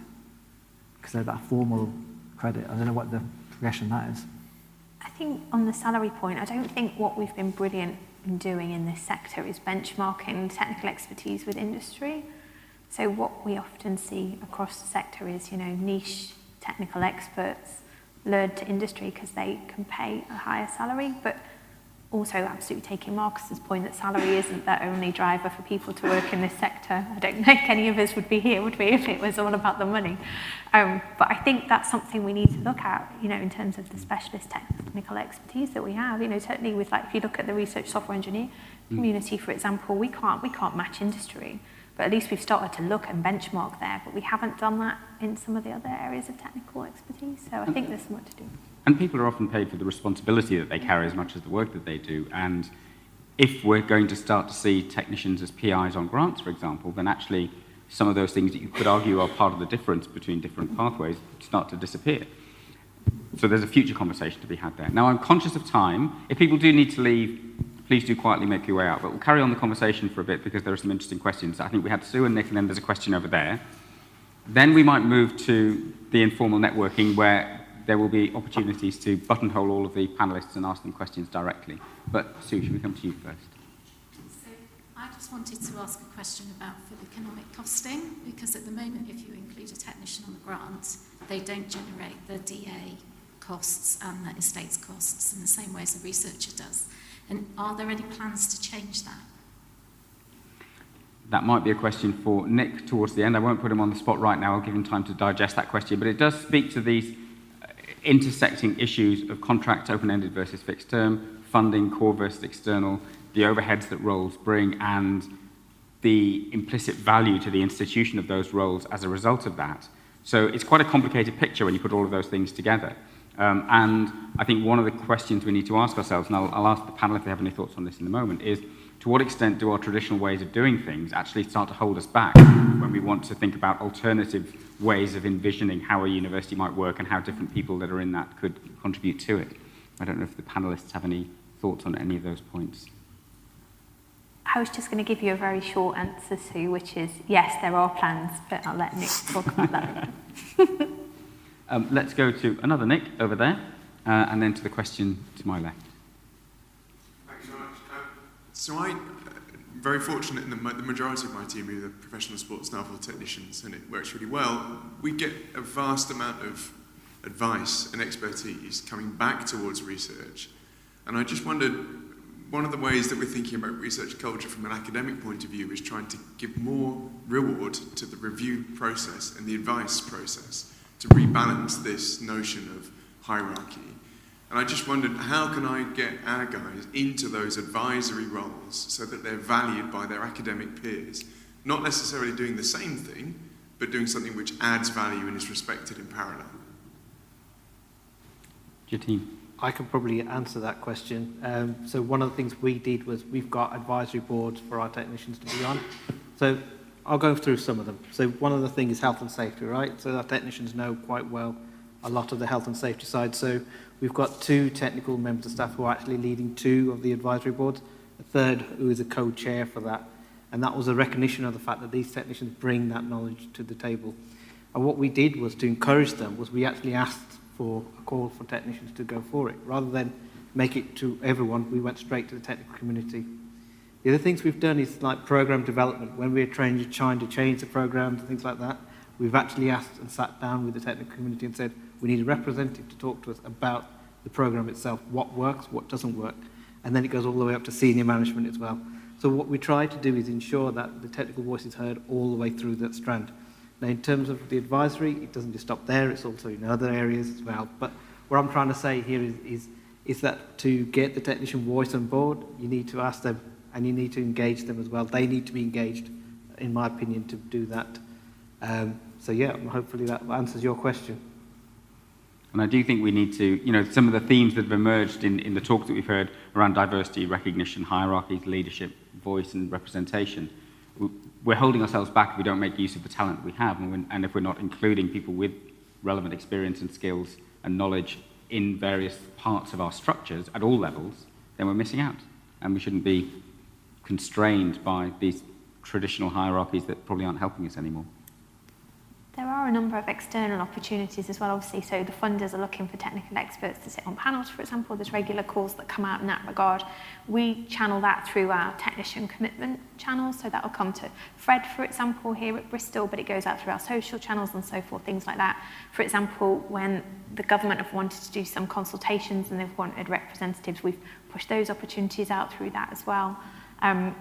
because of that formal credit. I don't know what the progression that is. I think on the salary point, I don't think what we've been brilliant in doing in this sector is benchmarking technical expertise with industry. So what we often see across the sector is, niche technical experts lured to industry because they can pay a higher salary, but also absolutely taking Marcus's point that salary isn't the only driver for people to work in this sector. I don't think any of us would be here, would we, if it was all about the money. But I think that's something we need to look at, in terms of the specialist technical expertise that we have. Certainly with, if you look at the research software engineer community, for example, we can't match industry, but at least we've started to look and benchmark there, but we haven't done that in some of the other areas of technical expertise. So I think there's more to do. And people are often paid for the responsibility that they carry as much as the work that they do. And if we're going to start to see technicians as PIs on grants, for example, then actually some of those things that you could argue are part of the difference between different pathways start to disappear. So there's a future conversation to be had there. Now, I'm conscious of time. If people do need to leave, please do quietly make your way out. But we'll carry on the conversation for a bit because there are some interesting questions. I think we had Sue and Nick, and then there's a question over there. Then we might move to the informal networking, where there will be opportunities to buttonhole all of the panelists and ask them questions directly. But Sue, should we come to you first? So I just wanted to ask a question about full economic costing, because at the moment, if you include a technician on the grant, they don't generate the DA costs and the estates costs in the same way as a researcher does. And are there any plans to change that? That might be a question for Nick towards the end. I won't put him on the spot right now. I'll give him time to digest that question. But it does speak to these intersecting issues of contract open-ended versus fixed term, funding core versus external, the overheads that roles bring, and the implicit value to the institution of those roles as a result of that. So it's quite a complicated picture when you put all of those things together. And I think one of the questions we need to ask ourselves, and I'll ask the panel if they have any thoughts on this in a moment, is to what extent do our traditional ways of doing things actually start to hold us back when when we want to think about alternative ways of envisioning how a university might work and how different people that are in that could contribute to it. I don't know if the panelists have any thoughts on any of those points. I was just going to give you a very short answer, Sue, which is yes, there are plans, but I'll let Nick talk about that. Let's go to another Nick over there, and then to the question to my left. Thanks so much. So I'm very fortunate in the majority of my team are the professional sports staff or technicians, and it works really well. We get a vast amount of advice and expertise coming back towards research. And I just wondered, one of the ways that we're thinking about research culture from an academic point of view is trying to give more reward to the review process and the advice process to rebalance this notion of hierarchy. And I just wondered, how can I get our guys into those advisory roles so that they're valued by their academic peers? Not necessarily doing the same thing, but doing something which adds value and is respected in parallel. Jatin. I can probably answer that question. So one of the things we did was we've got advisory boards for our technicians to be on. So I'll go through some of them. So one of the things is health and safety, right? So our technicians know quite well a lot of the health and safety side. So we've got 2 technical members of staff who are actually leading 2 of the advisory boards, a third who is a co-chair for that. And that was a recognition of the fact that these technicians bring that knowledge to the table. And what we did was to encourage them, was we actually asked for a call for technicians to go for it. Rather than make it to everyone, we went straight to the technical community. The other things we've done is like program development. When we're trying to change the programs and things like that, we've actually asked and sat down with the technical community and said, we need a representative to talk to us about the program itself, what works, what doesn't work. And then it goes all the way up to senior management as well. So what we try to do is ensure that the technical voice is heard all the way through that strand. Now, in terms of the advisory, it doesn't just stop there, it's also in other areas as well. But what I'm trying to say here is that to get the technician voice on board, you need to ask them and you need to engage them as well. They need to be engaged, in my opinion, to do that. So yeah, hopefully that answers your question. And I do think we need to, some of the themes that have emerged in the talk that we've heard around diversity, recognition, hierarchies, leadership, voice and representation, we're holding ourselves back if we don't make use of the talent we have, and if we're not including people with relevant experience and skills and knowledge in various parts of our structures at all levels, then we're missing out. And we shouldn't be constrained by these traditional hierarchies that probably aren't helping us anymore. There are a number of external opportunities as well, obviously. So the funders are looking for technical experts to sit on panels, for example. There's regular calls that come out in that regard. We channel that through our technician commitment channels. So that will come to Fred, for example, here at Bristol, but it goes out through our social channels and so forth, things like that. For example, when the government have wanted to do some consultations and they've wanted representatives, we've pushed those opportunities out through that as well.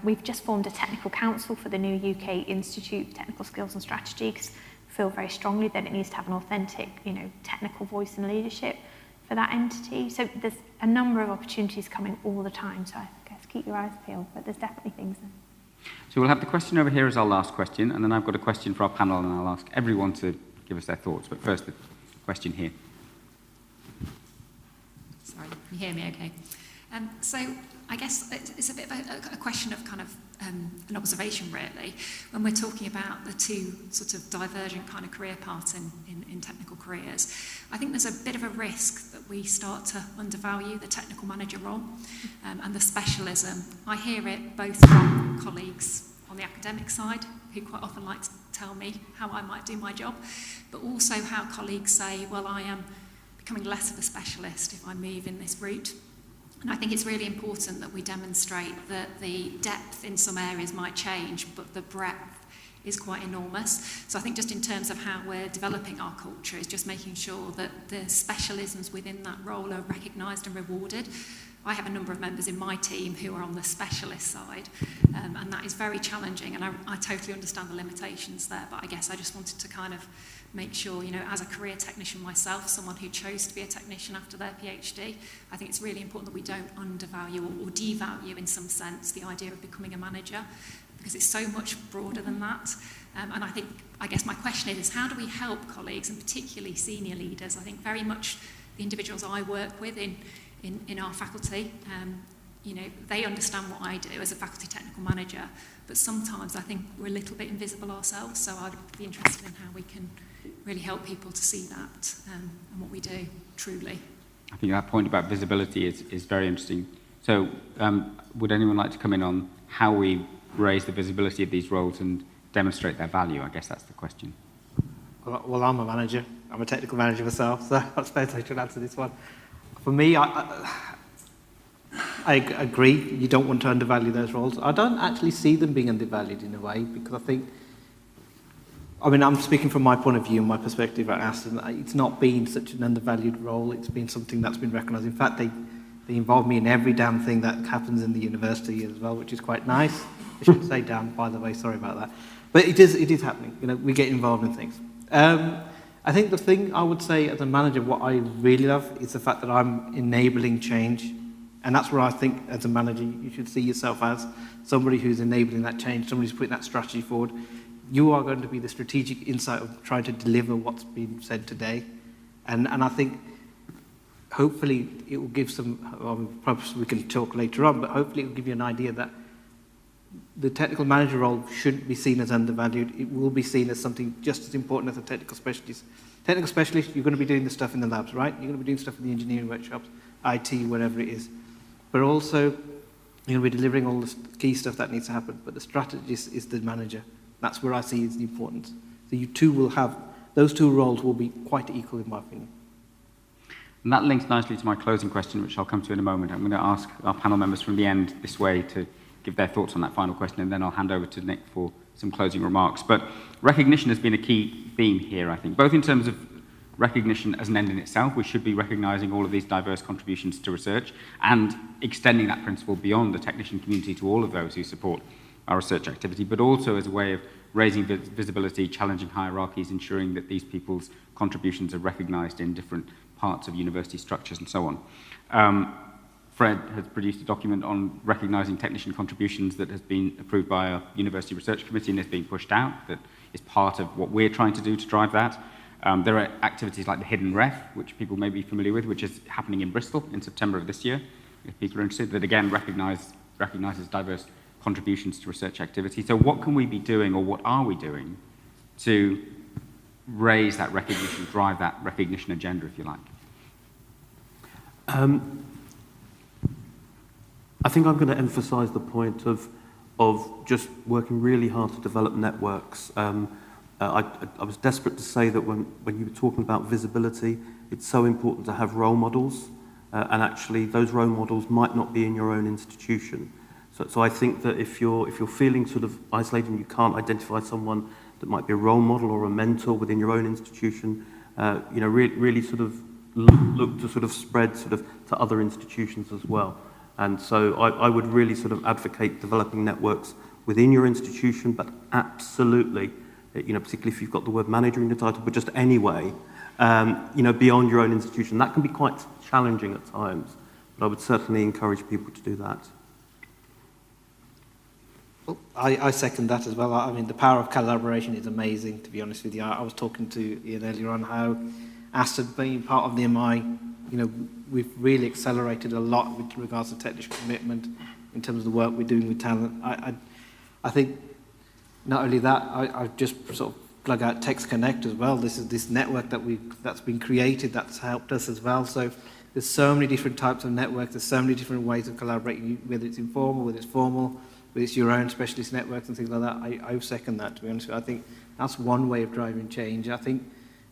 We've just formed a technical council for the new UK Institute of Technical Skills and Strategy, because feel very strongly that it needs to have an authentic, technical voice and leadership for that entity. So there's a number of opportunities coming all the time. So I guess keep your eyes peeled, but there's definitely things there. So we'll have the question over here as our last question, and then I've got a question for our panel, and I'll ask everyone to give us their thoughts. But first, the question here. Sorry, can you hear me okay? So I guess it's a bit of a question of kind of an observation, really, when we're talking about the 2 sort of divergent kind of career paths in technical careers. I think there's a bit of a risk that we start to undervalue the technical manager role and the specialism. I hear it both from colleagues on the academic side, who quite often like to tell me how I might do my job, but also how colleagues say, well, I am becoming less of a specialist if I move in this route. And I think it's really important that we demonstrate that the depth in some areas might change, but the breadth is quite enormous. So I think just in terms of how we're developing our culture is just making sure that the specialisms within that role are recognised and rewarded. I have a number of members in my team who are on the specialist side, and that is very challenging, and I totally understand the limitations there, but I guess I just wanted to kind of make sure, as a career technician myself, someone who chose to be a technician after their PhD, I think it's really important that we don't undervalue or devalue, in some sense, the idea of becoming a manager, because it's so much broader than that. And I guess my question is how do we help colleagues, and particularly senior leaders? I think very much the individuals I work with in our faculty, you know, they understand what I do as a faculty technical manager, but sometimes I think we're a little bit invisible ourselves, so I'd be interested in how we can really help people to see that and what we do, truly. I think that point about visibility is very interesting. So would anyone like to come in on how we raise the visibility of these roles and demonstrate their value? I guess that's the question. Well, I'm a manager. I'm a technical manager myself, so I suppose I should answer this one. For me, I agree, you don't want to undervalue those roles. I don't actually see them being undervalued in a way, because I think, I mean, I'm speaking from my point of view, my perspective at Aston. It's not been such an undervalued role. It's been something that's been recognised. In fact, they involve me in every damn thing that happens in the university as well, which is quite nice. I shouldn't say damn, by the way, sorry about that. But it is happening. You know, we get involved in things. I think the thing I would say as a manager, what I really love is the fact that I'm enabling change. And that's where I think, as a manager, you should see yourself as somebody who's enabling that change, somebody who's putting that strategy forward. You are going to be the strategic insight of trying to deliver what's been said today. And I think, hopefully, it will give some, perhaps we can talk later on, but hopefully it will give you an idea that the technical manager role shouldn't be seen as undervalued. It will be seen as something just as important as a technical specialist. Technical specialist, you're going to be doing the stuff in the labs, right? You're going to be doing stuff in the engineering workshops, IT, whatever it is. But also, you're going to be delivering all the key stuff that needs to happen. But the strategist is the manager. That's where I see is the importance. So you two will have, those two roles will be quite equal in my opinion. And that links nicely to my closing question, which I'll come to in a moment. I'm going to ask our panel members from the end this way to give their thoughts on that final question, and then I'll hand over to Nick for some closing remarks. But recognition has been a key theme here, I think, both in terms of recognition as an end in itself. We should be recognising all of these diverse contributions to research and extending that principle beyond the technician community to all of those who support our research activity, but also as a way of raising visibility, challenging hierarchies, ensuring that these people's contributions are recognised in different parts of university structures and so on. Fred has produced a document on recognising technician contributions that has been approved by our University Research Committee and is being pushed out, that is part of what we're trying to do to drive that. There are activities like the Hidden Ref, which people may be familiar with, which is happening in Bristol in September of this year, if people are interested, that again recognises diverse contributions to research activity. So what can we be doing, or what are we doing, to raise that recognition, drive that recognition agenda, if you like? I think I'm going to emphasise the point of just working really hard to develop networks. I was desperate to say that when you were talking about visibility, it's so important to have role models, and actually those role models might not be in your own institution. So I think that if you're feeling sort of isolated and you can't identify someone that might be a role model or a mentor within your own institution, really sort of look to sort of spread sort of to other institutions as well. And so I would really sort of advocate developing networks within your institution, but absolutely, particularly if you've got the word manager in your title, but just anyway, beyond your own institution. That can be quite challenging at times, but I would certainly encourage people to do that. Well, I second that as well. I mean, the power of collaboration is amazing, to be honest with you. I was talking to Ian earlier on how Aston being part of the MI, we've really accelerated a lot with regards to technical commitment in terms of the work we're doing with talent. I think not only that, I just sort of plug out Text Connect as well. This is this network that's been created that's helped us as well. So there's so many different types of networks. There's so many different ways of collaborating, whether it's informal, whether it's formal, whether it's your own specialist networks and things like that. I second that, to be honest with you. I think that's one way of driving change. I think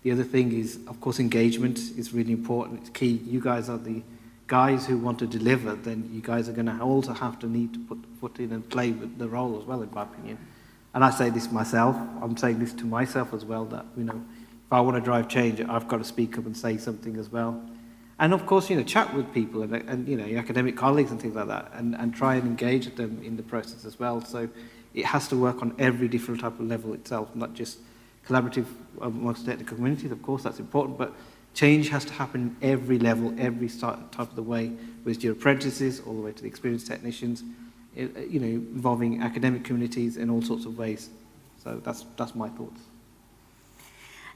the other thing is, of course, engagement is really important. It's key. You guys are the guys who want to deliver, then you guys are going to also have to need to put the foot in and play with the role as well, in my opinion. And I say this myself, I'm saying this to myself as well, that, if I want to drive change, I've got to speak up and say something as well. And of course, chat with people and your academic colleagues and things like that, and try and engage them in the process as well. So it has to work on every different type of level itself, not just collaborative amongst technical communities. Of course, that's important, but change has to happen every level, every type of the way, with your apprentices all the way to the experienced technicians, involving academic communities in all sorts of ways. So that's my thoughts.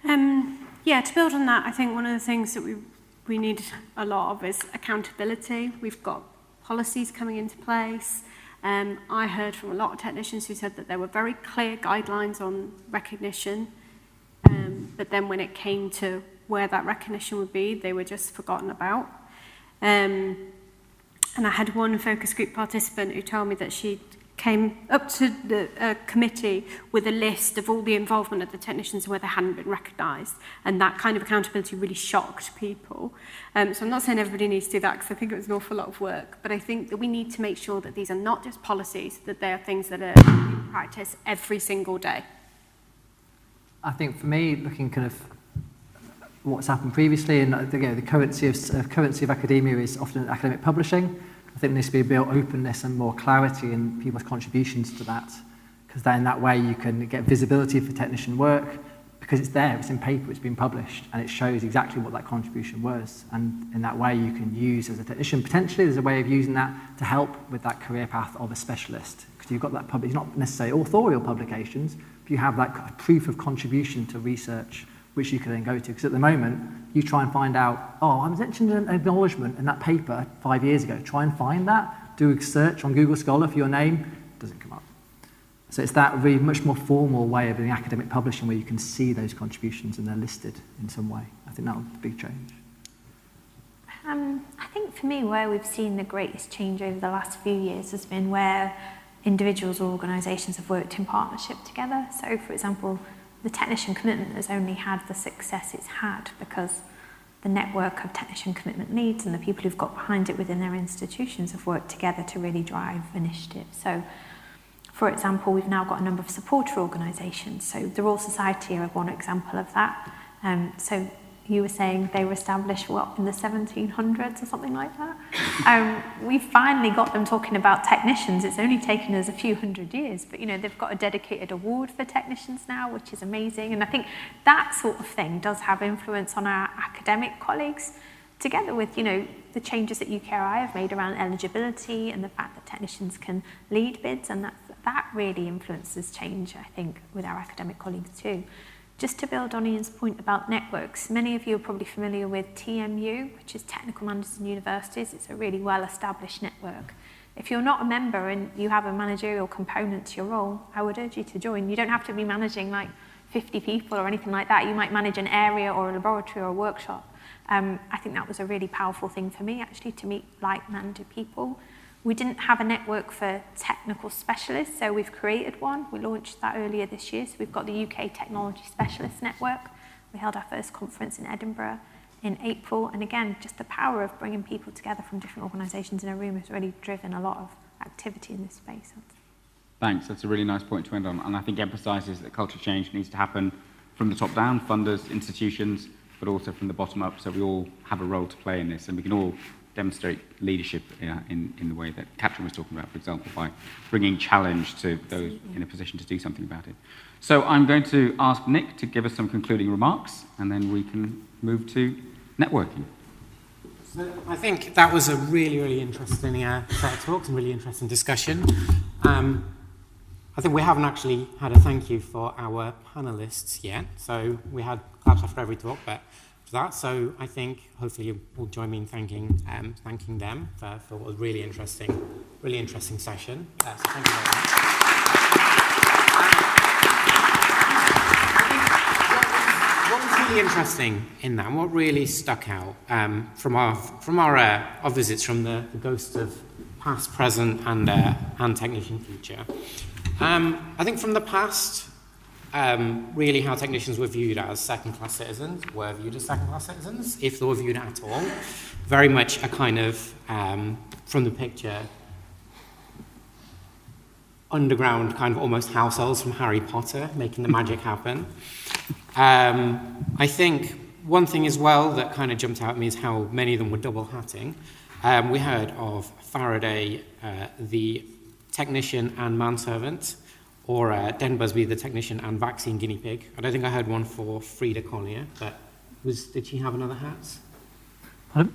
To build on that, I think one of the things that we need a lot of is accountability. We've got policies coming into place. I heard from a lot of technicians who said that there were very clear guidelines on recognition, but then when it came to where that recognition would be, they were just forgotten about. And I had one focus group participant who told me that she came up to the committee with a list of all the involvement of the technicians where they hadn't been recognised, and that kind of accountability really shocked people. So I'm not saying everybody needs to do that, because I think it was an awful lot of work, but I think that we need to make sure that these are not just policies, that they are things that are in practice every single day. I think for me, looking kind of what's happened previously, and the currency of academia is often academic publishing. I think there needs to be a bit of openness and more clarity in people's contributions to that, because then that way you can get visibility for technician work, because it's there, it's in paper, it's been published, and it shows exactly what that contribution was. And in that way you can use, as a technician, potentially there's a way of using that to help with that career path of a specialist, because you've got that it's not necessarily authorial publications, but you have that proof of contribution to research, which you can then go to. Because at the moment, you try and find out, oh, I mentioned an acknowledgement in that paper 5 years ago. Try and find that, do a search on Google Scholar for your name, it doesn't come up. So it's that really much more formal way of doing academic publishing where you can see those contributions and they're listed in some way. I think that would be a big change. I think for me, where we've seen the greatest change over the last few years has been where individuals or organisations have worked in partnership together. So, for example, the technician commitment has only had the success it's had because the network of technician commitment leads and the people who've got behind it within their institutions have worked together to really drive initiatives. So, for example, we've now got a number of supporter organisations. So the Royal Society are one example of that. So you were saying they were established, what, in the 1700s or something like that? We finally got them talking about technicians. It's only taken us a few hundred years, but, you know, they've got a dedicated award for technicians now, which is amazing. And I think that sort of thing does have influence on our academic colleagues, together with, you know, the changes that UKRI have made around eligibility and the fact that technicians can lead bids, and that really influences change, I think, with our academic colleagues too. Just to build on Ian's point about networks, many of you are probably familiar with TMU, which is Technical Managers and Universities. It's a really well-established network. If you're not a member and you have a managerial component to your role, I would urge you to join. You don't have to be managing like 50 people or anything like that. You might manage an area or a laboratory or a workshop. I think that was a really powerful thing for me, actually, to meet like-minded people. We didn't have a network for technical specialists, so we've created one. We launched that earlier this year, so we've got the UK Technology Specialist Network. We held our first conference in Edinburgh in April, and again, just the power of bringing people together from different organisations in a room has really driven a lot of activity in this space. Thanks, that's a really nice point to end on, and I think emphasises that culture change needs to happen from the top down, funders, institutions, but also from the bottom up, so we all have a role to play in this, and we can all demonstrate leadership in the way that Katrin was talking about, for example, by bringing challenge to those in a position to do something about it. So I'm going to ask Nick to give us some concluding remarks, and then we can move to networking. So I think that was a really, really interesting set of talks and really interesting discussion. I think we haven't actually had a thank you for our panellists yet, so we had claps after every talk, but that. So I think hopefully you will join me in thanking them for what was a really interesting session. So thank you very much. I think what was really interesting in that, and what really stuck out from our visits from the ghosts of past, present, and technician future. I think from the past, really how technicians were viewed as second-class citizens, if they were viewed at all. Very much a kind of, from the picture, underground kind of almost house elves from Harry Potter, making the magic happen. I think one thing as well that kind of jumped out at me is how many of them were double-hatting. We heard of Faraday, the technician and manservant, or Den Busby, the technician and vaccine guinea pig. I don't think I heard one for Frida Collier, but did she have another hat? Pardon?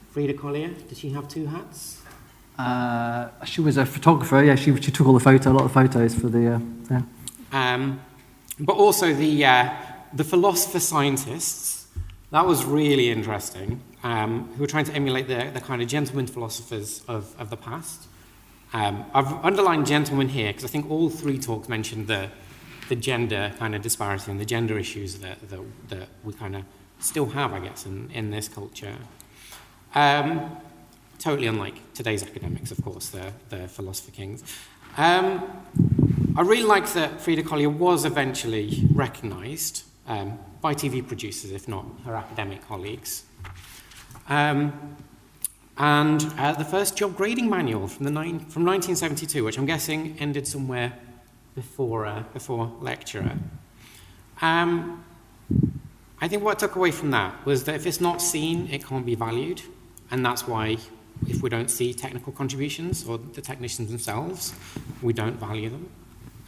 Frida Collier, did she have two hats? She was a photographer, yeah, she took a lot of photos for the, But also the philosopher scientists That was really interesting. Who were trying to emulate the kind of gentleman philosophers of the past. I've underlined gentlemen here because I think all three talks mentioned the gender kind of disparity and the gender issues that we kind of still have, I guess, in this culture. Totally unlike today's academics, of course, the philosopher kings. I really like that Frida Collier was eventually recognised by TV producers, if not her academic colleagues. And the first job grading manual from 1972, which I'm guessing ended somewhere before lecturer. I think what I took away from that was that if it's not seen, it can't be valued. And that's why if we don't see technical contributions or the technicians themselves, we don't value them.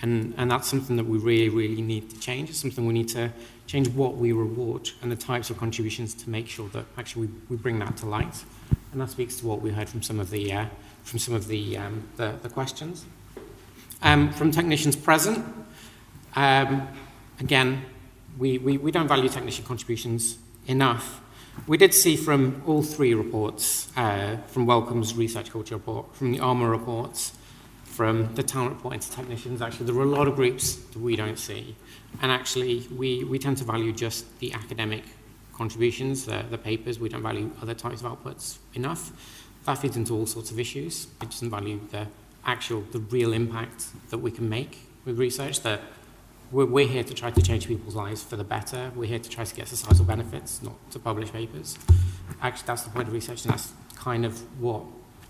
And that's something that we really, really need to change. It's something we need to change what we reward and the types of contributions to make sure that actually we bring that to light. And that speaks to what we heard from some of the questions. From technicians present, again, we don't value technician contributions enough. We did see from all three reports, from Wellcome's research culture report, from the ARMA reports, from the talent report into technicians, actually there are a lot of groups that we don't see. And actually we tend to value just the academic contributions, the papers. We don't value other types of outputs enough. That feeds into all sorts of issues. It doesn't value the real impact that we can make with research, that we're here to try to change people's lives for the better. We're here to try to get societal benefits, not to publish papers. Actually, that's the point of research, and that's kind of what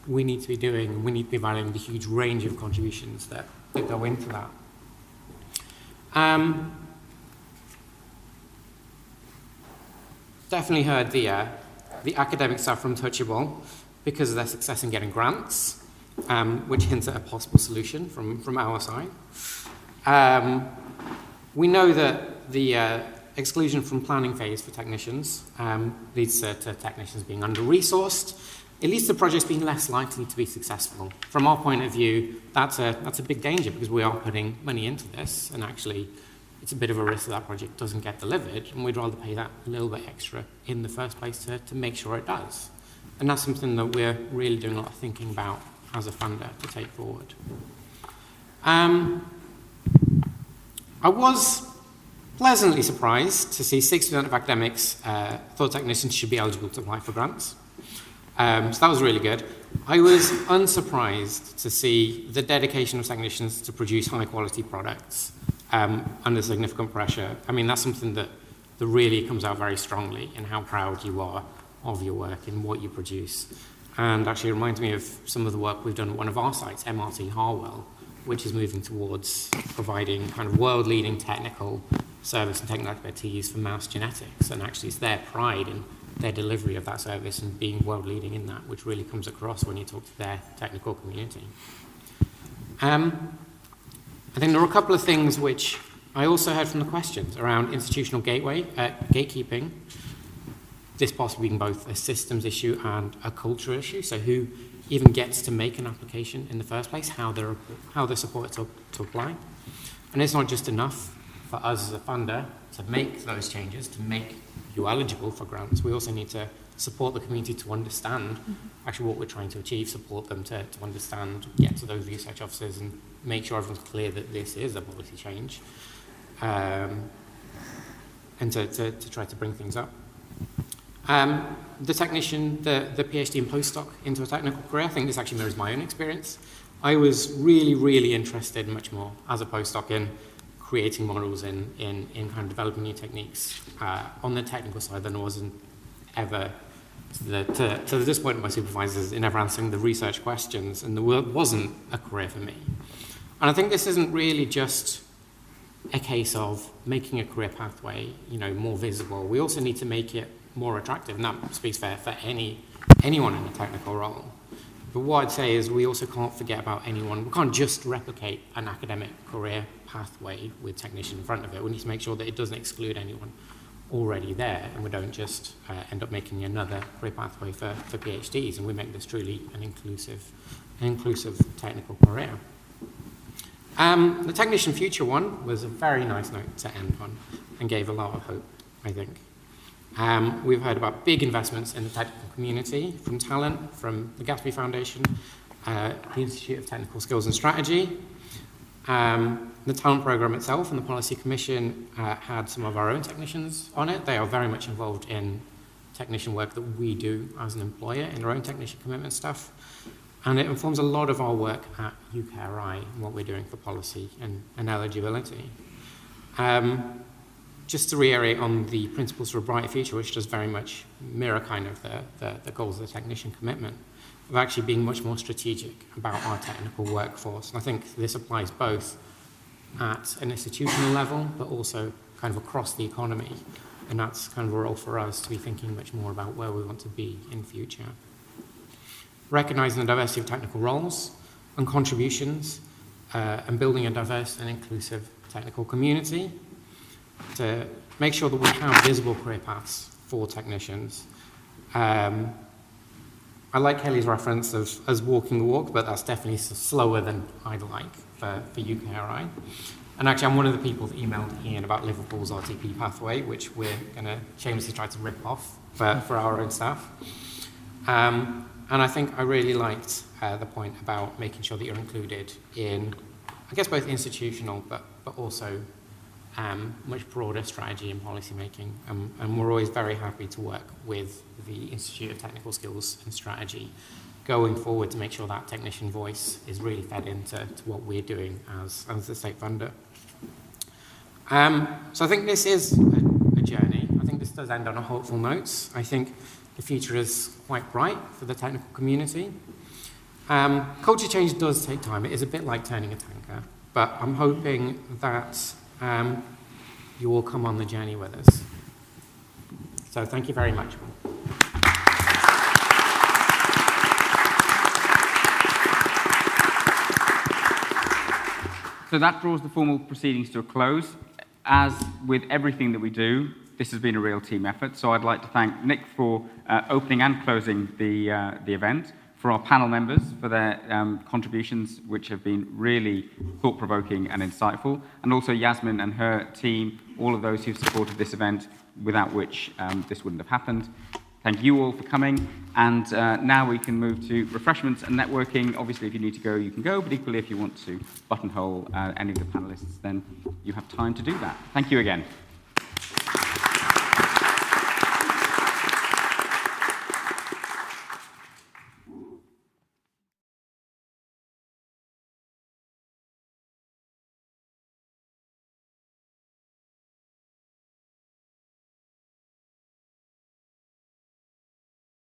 we need to be doing. We need to be valuing the huge range of contributions that go into that. Definitely heard the academic staff are untouchable because of their success in getting grants, which hints at a possible solution from our side. We know that the exclusion from planning phase for technicians leads to technicians being under-resourced. It leads to projects being less likely to be successful. From our point of view, that's a big danger because we are putting money into this, and actually it's a bit of a risk that project doesn't get delivered, and we'd rather pay that a little bit extra in the first place to make sure it does. And that's something that we're really doing a lot of thinking about as a funder to take forward. I was pleasantly surprised to see 60% of academics thought technicians should be eligible to apply for grants. So that was really good. I was unsurprised to see the dedication of technicians to produce high quality products under significant pressure. I mean, that's something that really comes out very strongly in how proud you are of your work and what you produce. And actually reminds me of some of the work we've done at one of our sites, MRT Harwell, which is moving towards providing kind of world-leading technical service and technical expertise for mouse genetics. And actually it's their pride in their delivery of that service and being world-leading in that, which really comes across when you talk to their technical community. I think there are a couple of things which I also heard from the questions around institutional gatekeeping. This possibly being both a systems issue and a culture issue. So who even gets to make an application in the first place, how they're supported to apply. And it's not just enough for us as a funder to make those changes, to make you eligible for grants. We also need to support the community to understand actually what we're trying to achieve, support them to understand, get to those research officers and make sure everyone's clear that this is a policy change, and to try to bring things up. The technician, the PhD and postdoc into a technical career, I think this actually mirrors my own experience. I was really, really interested much more as a postdoc in creating models in kind of developing new techniques on the technical side than I was ever to the disappointment of my supervisors in ever answering the research questions, and the work wasn't a career for me. And I think this isn't really just a case of making a career pathway, more visible. We also need to make it more attractive, and that speaks for anyone in a technical role. But what I'd say is we also can't forget about anyone. We can't just replicate an academic career pathway with technician in front of it. We need to make sure that it doesn't exclude anyone already there, and we don't just end up making another career pathway for PhDs, and we make this truly an inclusive technical career. The technician future one was a very nice note to end on and gave a lot of hope, I think. We've heard about big investments in the technical community from talent, from the Gatsby Foundation, the Institute of Technical Skills and Strategy. The talent program itself and the Policy Commission had some of our own technicians on it. They are very much involved in technician work that we do as an employer in our own technician commitment stuff. And it informs a lot of our work at UKRI and what we're doing for policy and eligibility. Just to reiterate on the Principles for a Brighter Future, which does very much mirror kind of the goals of the technician commitment, of actually being much more strategic about our technical workforce. And I think this applies both at an institutional level, but also kind of across the economy. And that's kind of a role for us to be thinking much more about where we want to be in future. Recognising the diversity of technical roles and contributions, and building a diverse and inclusive technical community to make sure that we have visible career paths for technicians. I like Kelly's reference of us walking the walk, but that's definitely slower than I'd like for UKRI. And actually, I'm one of the people that emailed Ian about Liverpool's RTP pathway, which we're going to shamelessly try to rip off for our own staff. And I think I really liked the point about making sure that you're included in, I guess, both institutional, but also much broader strategy and policy making. And we're always very happy to work with the Institute of Technical Skills and Strategy going forward to make sure that technician voice is really fed into what we're doing as the state funder. So I think this is a journey. I think this does end on a hopeful note. I think the future is quite bright for the technical community. Culture change does take time. It is a bit like turning a tanker, but I'm hoping that you will come on the journey with us. So thank you very much. So that draws the formal proceedings to a close. As with everything that we do, this has been a real team effort. So I'd like to thank Nick for opening and closing the event, for our panel members for their contributions, which have been really thought-provoking and insightful, and also Yasmin and her team, all of those who've supported this event, without which this wouldn't have happened. Thank you all for coming, and now we can move to refreshments and networking. Obviously, if you need to go, you can go, but equally, if you want to buttonhole any of the panelists, then you have time to do that. Thank you again.